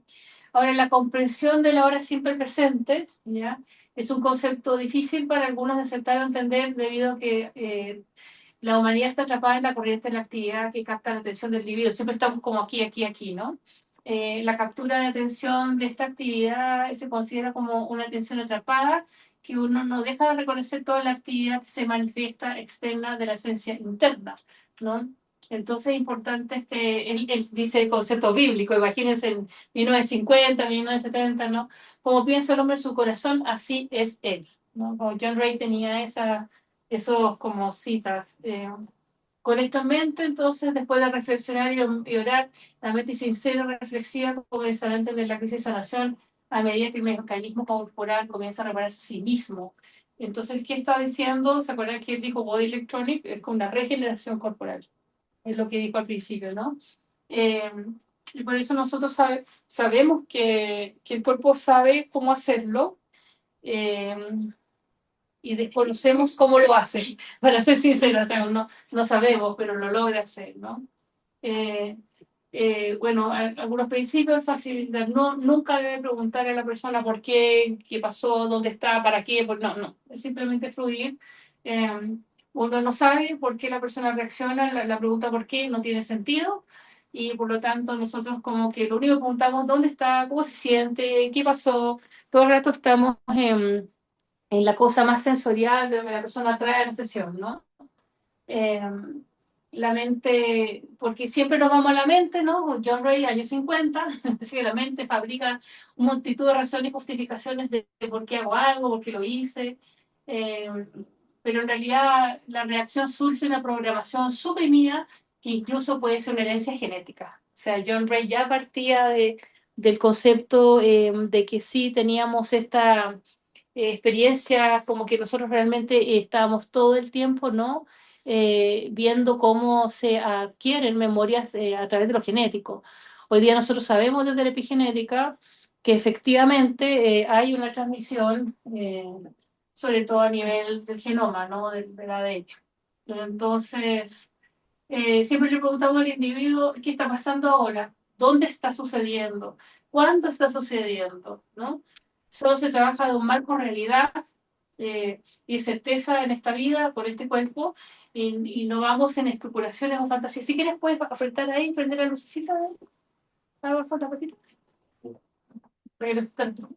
Ahora, la comprensión de la hora siempre presente, ¿ya? Es un concepto difícil para algunos de aceptar o entender debido a que la humanidad está atrapada en la corriente de la actividad que capta la atención del individuo. Siempre estamos como aquí, aquí, aquí, ¿no? La captura de atención de esta actividad se considera como una atención atrapada, que uno no deja de reconocer toda la actividad que se manifiesta externa de la esencia interna, ¿no? Entonces es importante, él dice el concepto bíblico, imagínense en 1950, 1970, ¿no? Como piensa el hombre en su corazón, así es él, ¿no? Como John Ray tenía esos como citas. Con esto en mente, entonces, después de reflexionar y orar, la mente sincera y reflexiva comenzará a entender la crisis de sanación a medida que el mecanismo corporal comienza a repararse a sí mismo. Entonces, ¿qué está diciendo? ¿Se acuerdan que él dijo body electronic? Es como una regeneración corporal, es lo que dijo al principio, ¿no? Eh, y por eso nosotros sabemos que el cuerpo sabe cómo hacerlo. Eh, y desconocemos cómo lo hace, para ser sincera, o sea, no sabemos, pero lo logra hacer, ¿no? Eh, bueno, algunos principios, facilitar, nunca debe preguntar a la persona por qué, qué pasó, dónde está, para qué, no, es simplemente fluir. Eh, Uno no sabe por qué la persona reacciona, la pregunta por qué no tiene sentido, y por lo tanto nosotros como que lo único que preguntamos dónde está, cómo se siente, qué pasó, todo el rato estamos en la cosa más sensorial de lo que la persona trae a la sesión, ¿no? Eh, la mente, porque siempre nos vamos a la mente, ¿no? John Ray, años 50, decía que la mente fabrica una multitud de razones y justificaciones de por qué hago algo, por qué lo hice, eh, pero en realidad la reacción surge de una programación suprimida que incluso puede ser una herencia genética. O sea, John Ray ya partía del concepto de que sí teníamos esta experiencia como que nosotros realmente estábamos todo el tiempo, ¿no? Viendo cómo se adquieren memorias a través de lo genético. Hoy día nosotros sabemos desde la epigenética que efectivamente hay una transmisión, sobre todo a nivel del genoma, ¿no? Del ADN. Entonces, siempre le preguntamos al individuo qué está pasando ahora, dónde está sucediendo, cuándo está sucediendo, ¿no? Solo se trabaja de un marco realidad y certeza en esta vida por este cuerpo y no vamos en especulaciones o fantasías. Si quieres puedes apretar ahí, prender la lucecita de abajo la patita. Para que no esté tanto.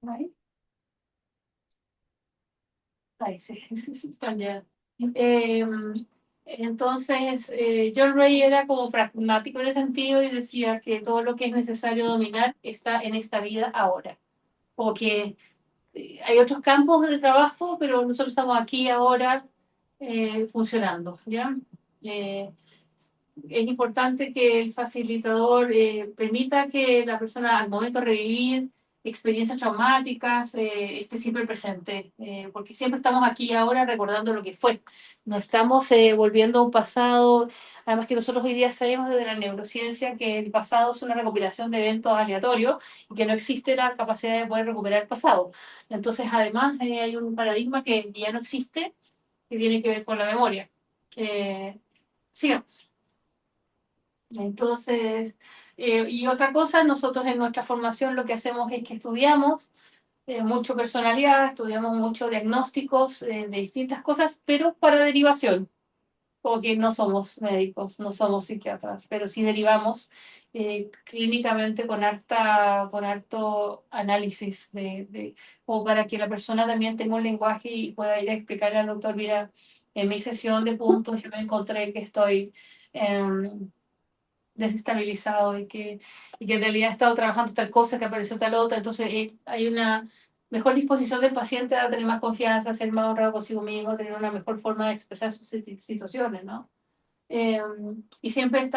Ahí, ahí sí, sí, están ya. Eh, entonces, John Ray era como pragmático en ese sentido y decía que todo lo que es necesario dominar está en esta vida ahora. O que hay otros campos de trabajo, pero nosotros estamos aquí ahora funcionando, ¿ya? Eh, es importante que el facilitador permita que la persona al momento de revivir experiencias traumáticas esté siempre presente, porque siempre estamos aquí ahora recordando lo que fue. No estamos volviendo a un pasado, además que nosotros hoy día sabemos desde la neurociencia que el pasado es una recopilación de eventos aleatorios y que no existe la capacidad de poder recuperar el pasado. Entonces, además, hay un paradigma que ya no existe, que tiene que ver con la memoria. Sigamos. Entonces, y otra cosa, nosotros en nuestra formación lo que hacemos es que estudiamos mucho personalidad, estudiamos mucho diagnósticos de distintas cosas, pero para derivación. como que no somos médicos, no somos psiquiatras, pero sí derivamos clínicamente con harto análisis, como para que la persona también tenga un lenguaje y pueda ir a explicarle al doctor, mira, en mi sesión de puntos yo me encontré que estoy desestabilizado y que en realidad he estado trabajando tal cosa, que apareció tal otra, entonces hay una mejor disposición del paciente a tener más confianza, a ser más honrado consigo mismo, a tener una mejor forma de expresar sus situaciones, ¿no? Eh, y siempre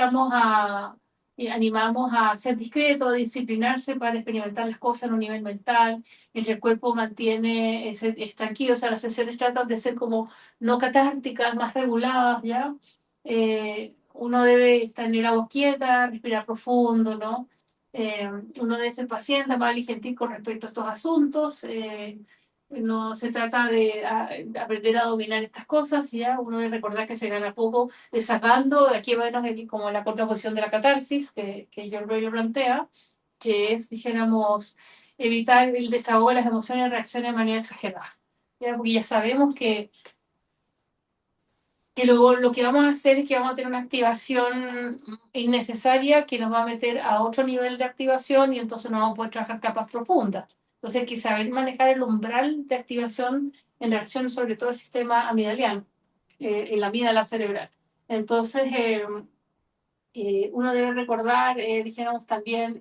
y animamos a ser discreto, a disciplinarse para experimentar las cosas en un nivel mental, mientras el cuerpo mantiene, es tranquilo, o sea, las sesiones tratan de ser como no catárticas, más reguladas, ¿ya? Uno debe estar en la voz quieta, respirar profundo, ¿no? Uno debe ser paciente, amable y gentil con respecto a estos asuntos. No se trata de aprender a dominar estas cosas, ¿ya? Uno debe recordar que se gana poco sacando, aquí bueno, como la contraposición de la catarsis, que John Ray lo plantea, que es, dijéramos, evitar el desahogo de las emociones y reacciones de manera exagerada. ¿Ya? Porque ya sabemos que luego lo que vamos a hacer es que vamos a tener una activación innecesaria que nos va a meter a otro nivel de activación y entonces no vamos a poder trabajar capas profundas. Entonces hay que saber manejar el umbral de activación en reacción sobre todo al sistema amigdaliano, en la amígdala cerebral. Entonces, uno debe recordar, dijéramos también,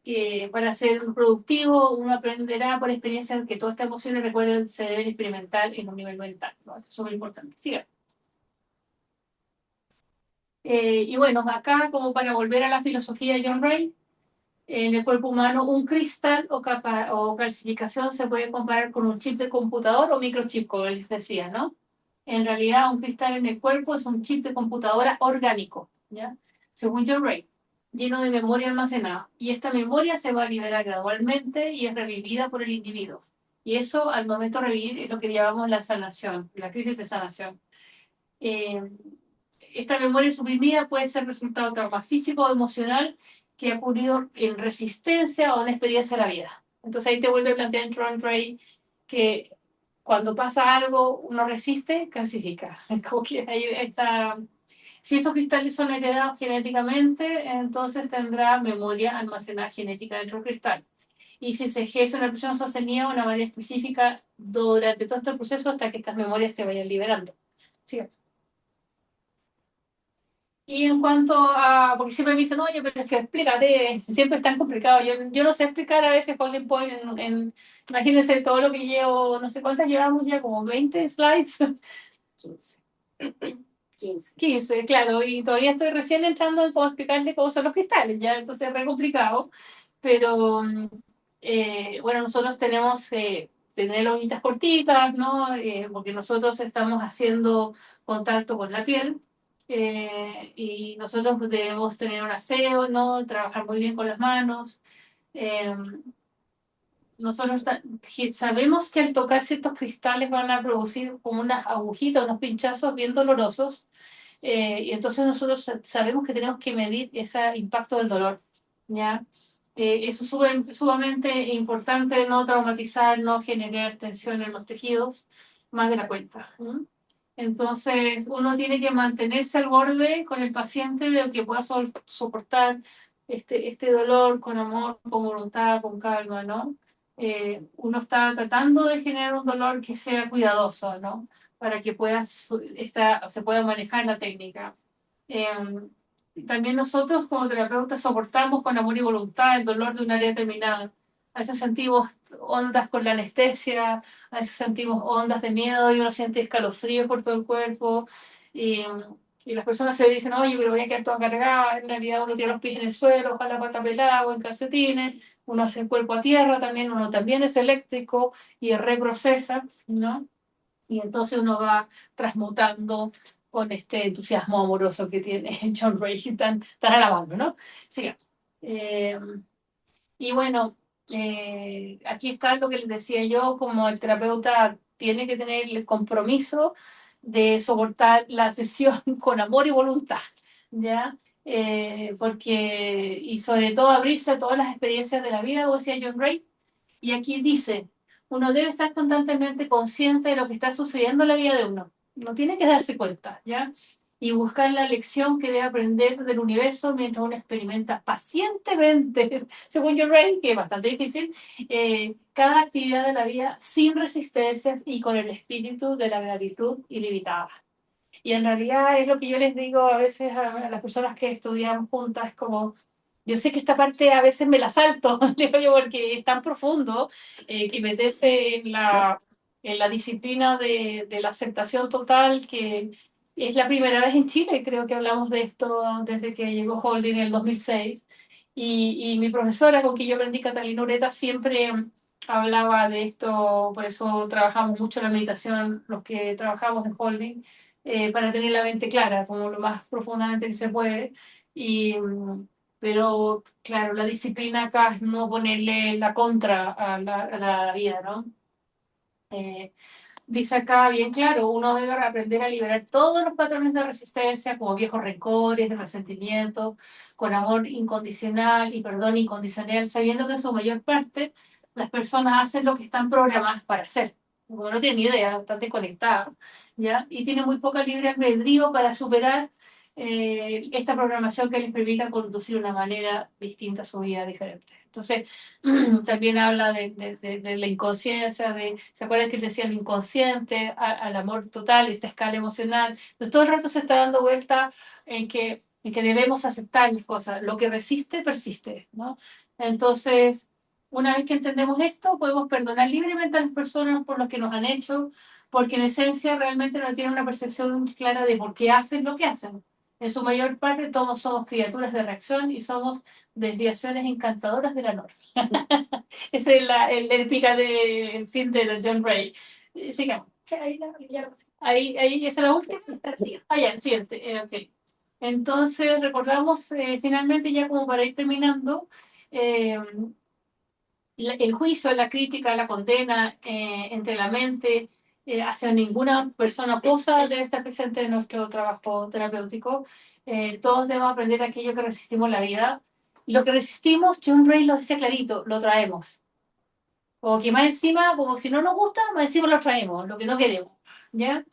que para ser productivo uno aprenderá por experiencia que todas estas emociones, recuerden, se deben experimentar en un nivel mental, ¿no? Esto es súper importante. Siga. Y bueno, acá como para volver a la filosofía de John Ray, en el cuerpo humano un cristal o calcificación se puede comparar con un chip de computador o microchip, como les decía, ¿no? En realidad un cristal en el cuerpo es un chip de computadora orgánico, ¿ya? Según John Ray, lleno de memoria almacenada. Y esta memoria se va a liberar gradualmente y es revivida por el individuo. Y eso al momento de revivir es lo que llamamos la sanación, la crisis de sanación. Eh, Esta memoria suprimida puede ser resultado de trauma físico o emocional que ha ocurrido en resistencia o en experiencia de la vida. Entonces ahí te vuelve a plantear en Tron Ray que cuando pasa algo uno resiste, calcifica. Es como que hay esta... Si estos cristales son heredados genéticamente, entonces tendrá memoria almacenada genética dentro del cristal. Y si se ejerce una presión sostenida de una manera específica durante todo este proceso hasta que estas memorias se vayan liberando. ¿Sí? Y en cuanto a, porque siempre me dicen, oye, pero es que explícate, siempre es tan complicado. Yo no sé explicar a veces Holding Point imagínense todo lo que llevo, no sé cuántas llevamos ya, como 20 slides. 15. 15, claro, y todavía estoy recién entrando en cómo explicarle cómo son los cristales, ya, entonces es re complicado. Pero bueno, nosotros tenemos que tener las uñitas cortitas, ¿no? Porque nosotros estamos haciendo contacto con la piel y nosotros debemos tener un aseo, ¿no? Trabajar muy bien con las manos. Eh, Nosotros sabemos que al tocar ciertos cristales van a producir como unas agujitas, unos pinchazos bien dolorosos, y entonces nosotros sabemos que tenemos que medir ese impacto del dolor, ¿ya? Eso es sumamente importante, no traumatizar, no generar tensión en los tejidos, más de la cuenta. ¿Mm? Entonces, uno tiene que mantenerse al borde con el paciente de que pueda soportar este dolor con amor, con voluntad, con calma, ¿no? Uno está tratando de generar un dolor que sea cuidadoso, ¿no? Para que se pueda manejar la técnica. Eh, También nosotros como terapeutas soportamos con amor y voluntad el dolor de un área determinada. A veces sentimos ondas con la anestesia, a veces sentimos ondas de miedo y uno siente escalofrío por todo el cuerpo. Y, y las personas se dicen, oye, pero voy a quedar toda cargada. En realidad uno tiene los pies en el suelo, ojalá pata pelada o en calcetines. Uno hace el cuerpo a tierra también, uno también es eléctrico y reprocesa, ¿no? Y entonces uno va transmutando con este entusiasmo amoroso que tiene John Ray, tan a la mano, ¿no? Sí. Eh, y bueno, aquí está lo que les decía yo, como el terapeuta tiene que tener el compromiso de soportar la sesión con amor y voluntad, ¿ya? Y sobre todo abrirse a todas las experiencias de la vida, como decía John Ray, y aquí dice, uno debe estar constantemente consciente de lo que está sucediendo en la vida de uno. no tiene que darse cuenta, ¿ya? Y buscar la lección que debe aprender del universo mientras uno experimenta pacientemente, según John Ray, que es bastante difícil, cada actividad de la vida sin resistencias y con el espíritu de la gratitud ilimitada. Y en realidad es lo que yo les digo a veces a las personas que estudiamos juntas, como yo sé que esta parte a veces me la salto, digo yo, porque es tan profundo que meterse en la disciplina de la aceptación total, que es la primera vez en Chile, creo que hablamos de esto desde que llegó Holding en el 2006. Y mi profesora con quien yo aprendí, Catalina Ureta, siempre hablaba de esto, por eso trabajamos mucho la meditación, los que trabajamos en Holding, para tener la mente clara, como lo más profundamente que se puede. Y, pero, claro, la disciplina acá es no ponerle la contra a la vida, ¿no? Eh, Dice acá bien claro, uno debe aprender a liberar todos los patrones de resistencia, como viejos rencores, de resentimiento, con amor incondicional y perdón incondicional, sabiendo que en su mayor parte las personas hacen lo que están programadas para hacer. Como no tienen ni idea, están desconectadas, ¿ya? Y tienen muy poca libre albedrío para superar esta programación que les permita conducir de una manera distinta a su vida diferente. Entonces, también habla de la inconsciencia, ¿se acuerdan que decía lo inconsciente, al amor total, esta escala emocional? Entonces todo el rato se está dando vuelta en que debemos aceptar las cosas, lo que resiste, persiste, ¿no? Entonces, una vez que entendemos esto, podemos perdonar libremente a las personas por lo que nos han hecho, porque en esencia realmente no tienen una percepción clara de por qué hacen lo que hacen. En su mayor parte todos somos criaturas de reacción y somos desviaciones encantadoras de la norma. Ese es el pica del fin de John Ray. Sigamos. Ahí, esa es la última. Ah, ya, el siguiente. Ok. Entonces, recordamos finalmente, ya como para ir terminando, eh, el juicio, la crítica, la condena entre la mente hacia ninguna persona o cosa debe estar presente en nuestro trabajo terapéutico. Todos debemos aprender aquello que resistimos en la vida. Lo que resistimos, John Ray lo decía clarito, lo traemos. O que más encima, como si no nos gusta, más encima lo traemos, lo que no queremos, ¿ya?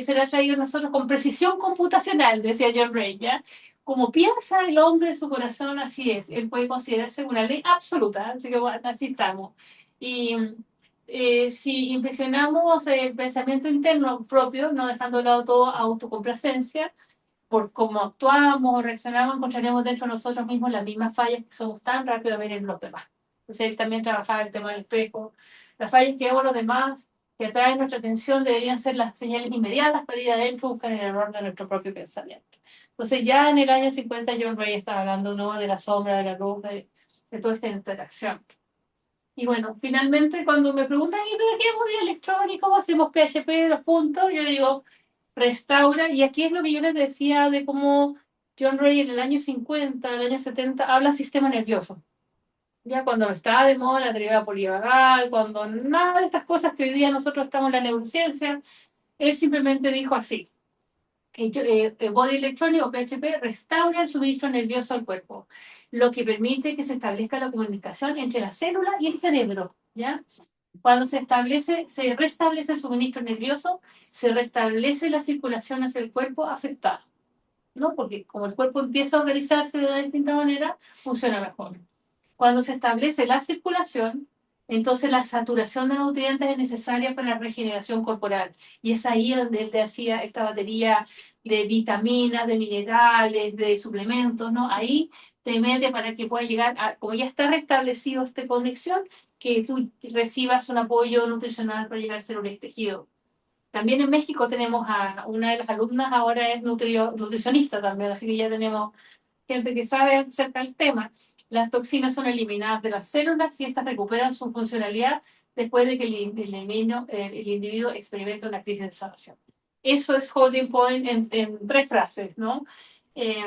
Será traído a nosotros con precisión computacional, decía John Ray, ¿ya? Como piensa el hombre en su corazón, así es. Él puede considerarse una ley absoluta, así que bueno, así estamos. Y si inspeccionamos el pensamiento interno propio, no dejando de lado toda autocomplacencia, por cómo actuamos o reaccionamos, encontraremos dentro de nosotros mismos las mismas fallas que somos tan rápidos a ver en los demás. Entonces él también trabajaba el tema del espejo. Las fallas que vemos los demás, que atraen nuestra atención, deberían ser las señales inmediatas para ir adentro a buscar el error de nuestro propio pensamiento. Entonces ya en el año 50 John Ray estaba hablando, ¿no?, de la sombra, de la luz, de toda esta interacción. Y bueno, finalmente cuando me preguntan, ¿y pero qué es muy electrónico? ¿Cómo hacemos PHP, los puntos? Yo digo, restaura, y aquí es lo que yo les decía de cómo John Ray en el año 50, el año 70, habla sistema nervioso. Ya cuando no estaba de moda la teoría polivagal, cuando nada de estas cosas que hoy día nosotros estamos en la neurociencia, él simplemente dijo así, que Body Electronic o PHP restaura el suministro nervioso al cuerpo, lo que permite que se establezca la comunicación entre la célula y el cerebro, ¿ya? Cuando se establece, se restablece el suministro nervioso, se restablece la circulación hacia el cuerpo afectado, ¿no? Porque como el cuerpo empieza a organizarse de una distinta manera, funciona mejor. Cuando se establece la circulación, entonces la saturación de nutrientes es necesaria para la regeneración corporal. Y es ahí donde él te hacía esta batería de vitaminas, de minerales, de suplementos, ¿no? Ahí te mete para que pueda llegar a, como ya está restablecido esta conexión, que tú recibas un apoyo nutricional para llegar a células tejido. También en México tenemos a una de las alumnas, ahora es nutricionista también, así que ya tenemos gente que sabe acerca del tema. Las toxinas son eliminadas de las células y estas recuperan su funcionalidad después de que el individuo experimente una crisis de sanación. Eso es holding point en tres frases, ¿no? Eh,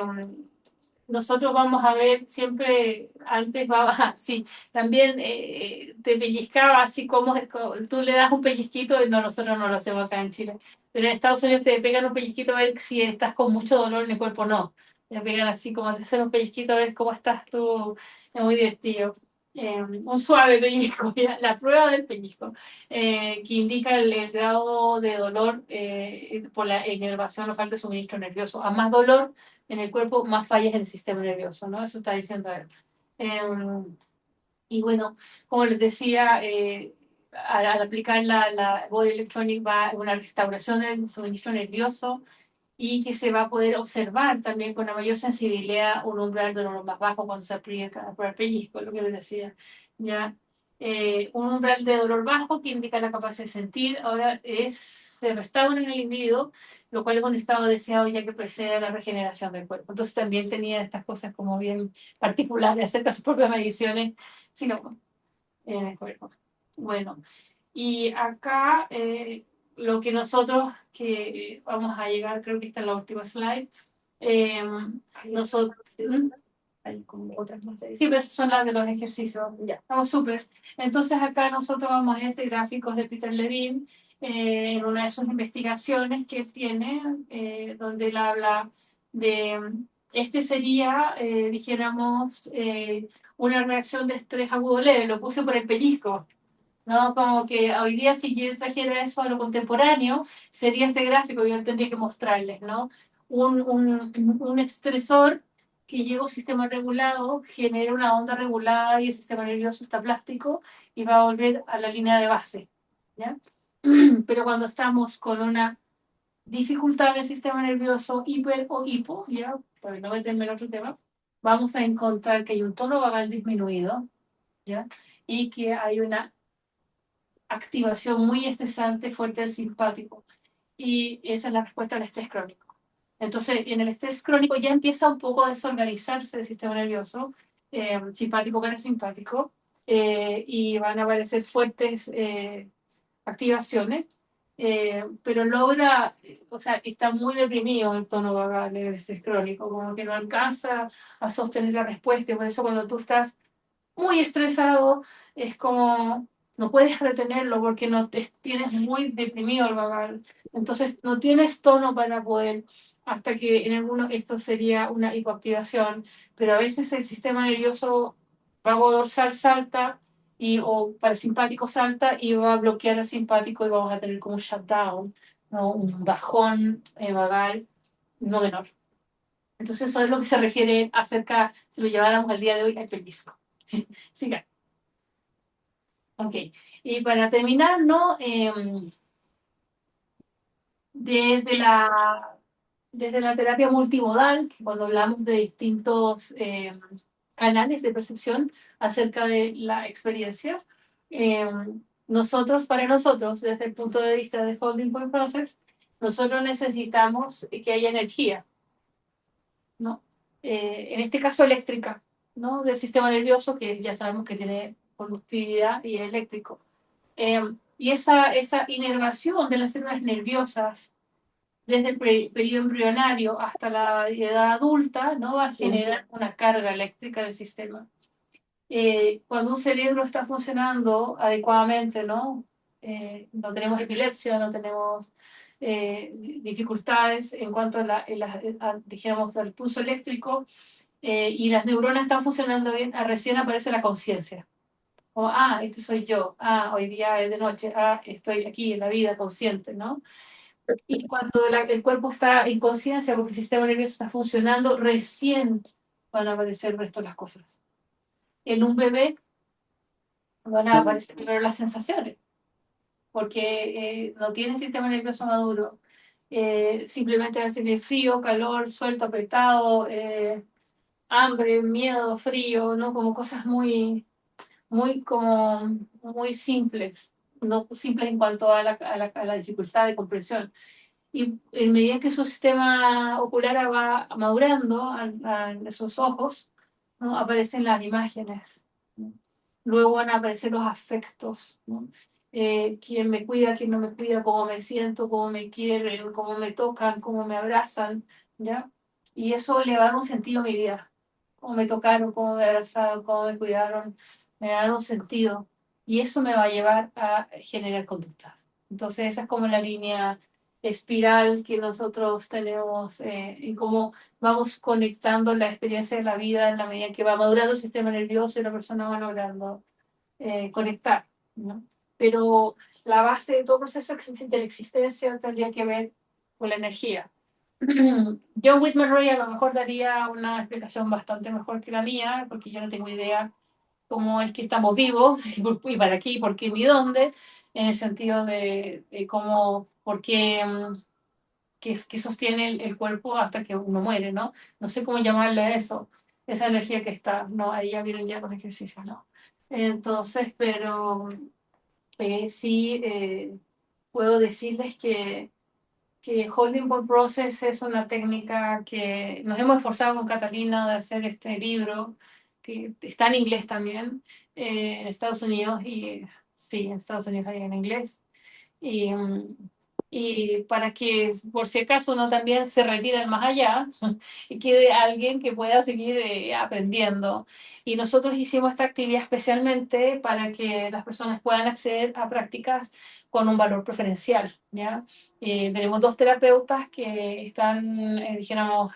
Nosotros vamos a ver siempre, antes va, sí, también te pellizcaba así como tú le das un pellizquito, y no, nosotros no lo hacemos acá en Chile, pero en Estados Unidos te pegan un pellizquito a ver si estás con mucho dolor en el cuerpo o no. Te pegan así como te hacen un pellizquito a ver cómo estás tú, es muy divertido. un suave pellizco, ¿ya? La prueba del pellizco, que indica el grado de dolor por la inervación o falta de suministro nervioso. A más dolor en el cuerpo, más fallas en el sistema nervioso, ¿no? Eso está diciendo él. Y bueno, como les decía, al aplicar la Body Electronic va a una restauración del suministro nervioso y que se va a poder observar también con la mayor sensibilidad un umbral de dolor más bajo cuando se aplica por el pellizco, lo que les decía. ¿Ya? Un umbral de dolor bajo que indica la capacidad de sentir, ahora se restaura en el individuo, lo cual es un estado deseado ya que precede a la regeneración del cuerpo. Entonces también tenía estas cosas como bien particulares acerca de sus propias mediciones, sino en el cuerpo. Bueno, y acá lo que nosotros, que vamos a llegar, creo que esta es la última slide, nosotros... Hay como otras más de sí, pero esas son las de los ejercicios. Ya. Estamos súper. Entonces acá nosotros vamos a este gráficos de Peter Levine, en una de sus investigaciones que él tiene, donde él habla de, este sería, dijéramos, una reacción de estrés agudo leve, lo puse por el pellizco, ¿no? Como que hoy día si yo trajera eso a lo contemporáneo, sería este gráfico que yo tendría que mostrarles, ¿no? Un estresor que llega a un sistema regulado, genera una onda regulada y el sistema nervioso está plástico y va a volver a la línea de base, ¿ya? Pero cuando estamos con una dificultad en el sistema nervioso, hiper o hipo, ¿ya? Para no meterme en otro tema, vamos a encontrar que hay un tono vagal disminuido, ¿ya? Y que hay una activación muy estresante fuerte del simpático. Y esa es la respuesta al estrés crónico. Entonces, en el estrés crónico ya empieza un poco a desorganizarse el sistema nervioso, simpático parasimpático, y van a aparecer fuertes activaciones, pero logra, o sea, está muy deprimido el tono vagal en el estrés crónico, como que no alcanza a sostener la respuesta, y por eso cuando tú estás muy estresado, es como no puedes retenerlo porque no te tienes muy deprimido el vagal. Entonces no tienes tono para poder, hasta que en algunos esto sería una hipoactivación, pero a veces el sistema nervioso vago dorsal salta o parasimpático salta y va a bloquear al simpático y vamos a tener como un shutdown, ¿no? Un bajón vagal no menor. Entonces eso es lo que se refiere acerca, si lo lleváramos al día de hoy, al pellizco. Siga. Ok. Y para terminar, ¿no? Desde desde la terapia multimodal, que cuando hablamos de distintos canales de percepción acerca de la experiencia, eh, para nosotros, desde el punto de vista de Folding Point Process, nosotros necesitamos que haya energía, ¿no? En este caso eléctrica, ¿no? Del sistema nervioso, que ya sabemos que tiene conductividad y es eléctrico. Y esa inervación de las células nerviosas desde el periodo embrionario hasta la edad adulta, ¿no? Va a generar una carga eléctrica del sistema. Cuando un cerebro está funcionando adecuadamente, ¿no? No tenemos epilepsia, no tenemos dificultades en cuanto dijéramos, al pulso eléctrico, y las neuronas están funcionando bien, recién aparece la conciencia. O, este soy yo, hoy día es de noche, estoy aquí en la vida consciente, ¿no? Y cuando el cuerpo está en conciencia, porque el sistema nervioso está funcionando, recién van a aparecer el resto de las cosas. En un bebé van a aparecer primero las sensaciones, porque no tiene sistema nervioso maduro. Simplemente va a ser frío, calor, suelto, apretado, hambre, miedo, frío, ¿no? Como cosas muy simples, no simples en cuanto a a la dificultad de comprensión. Y en medida que su sistema ocular va madurando en esos ojos, ¿no? Aparecen las imágenes, ¿no? Luego van a aparecer los afectos, ¿no? Quién me cuida, quién no me cuida, cómo me siento, cómo me quieren, cómo me tocan, cómo me abrazan, ¿ya? Y eso le va a dar un sentido a mi vida. Cómo me tocaron, cómo me abrazaron, cómo me cuidaron, me da un sentido. Y eso me va a llevar a generar conductas. Entonces esa es como la línea espiral que nosotros tenemos y cómo vamos conectando la experiencia de la vida en la medida que va madurando el sistema nervioso y la persona va logrando conectar, ¿no? Pero la base de todo proceso de la existencia tendría que ver con la energía. John Whitmer Roy a lo mejor daría una explicación bastante mejor que la mía, porque yo no tengo idea cómo es que estamos vivos, y para qué, y por qué, ni dónde, en el sentido de cómo, por qué, que sostiene el cuerpo hasta que uno muere, ¿no? No sé cómo llamarle a eso, esa energía que está, ¿no? Ahí ya vieron ya los ejercicios, ¿no? Entonces, pero sí puedo decirles que Holding Point Process es una técnica que nos hemos esforzado con Catalina de hacer este libro, que está en inglés también, en Estados Unidos, y sí, en Estados Unidos hay en inglés. Y, y para que por si acaso uno también se retire más allá y quede alguien que pueda seguir aprendiendo. Y nosotros hicimos esta actividad especialmente para que las personas puedan acceder a prácticas con un valor preferencial, ¿ya? Tenemos dos terapeutas que están, dijéramos,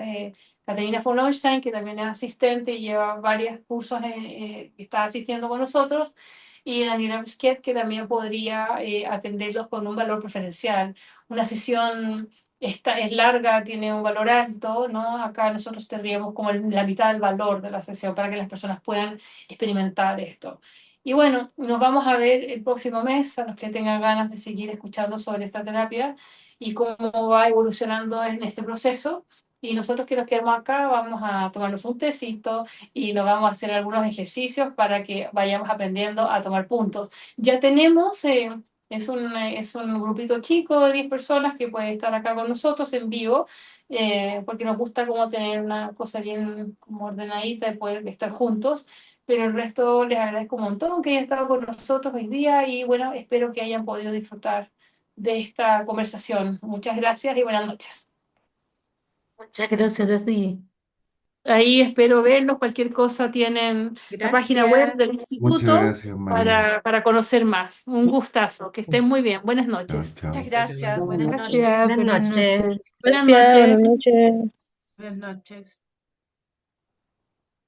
Caterina von Holstein, que también es asistente y lleva varios cursos que está asistiendo con nosotros, y Daniela Bisquet, que también podría atenderlos con un valor preferencial. Una sesión es larga, tiene un valor alto, ¿no? Acá nosotros tendríamos como la mitad del valor de la sesión para que las personas puedan experimentar esto. Y bueno, nos vamos a ver el próximo mes, a los que tengan ganas de seguir escuchando sobre esta terapia y cómo va evolucionando en este proceso. Y nosotros que nos quedamos acá vamos a tomarnos un tecito y nos vamos a hacer algunos ejercicios para que vayamos aprendiendo a tomar puntos. Ya tenemos, es un grupito chico de 10 personas que puede estar acá con nosotros en vivo, porque nos gusta como tener una cosa bien como ordenadita de poder estar juntos, pero el resto les agradezco un montón que hayan estado con nosotros hoy día y bueno, espero que hayan podido disfrutar de esta conversación. Muchas gracias y buenas noches. Muchas gracias a ti. Ahí espero verlos. Cualquier cosa tienen la página web Gracias. del Muchas instituto gracias, María. para conocer más. Un gustazo. Que estén muy bien. Buenas Chao, noches. Muchas chao. gracias. Buenas noches. Gracias, Buenas buenas noches. noches. Buenas Gracias, buenas noches. noches. Buenas noches.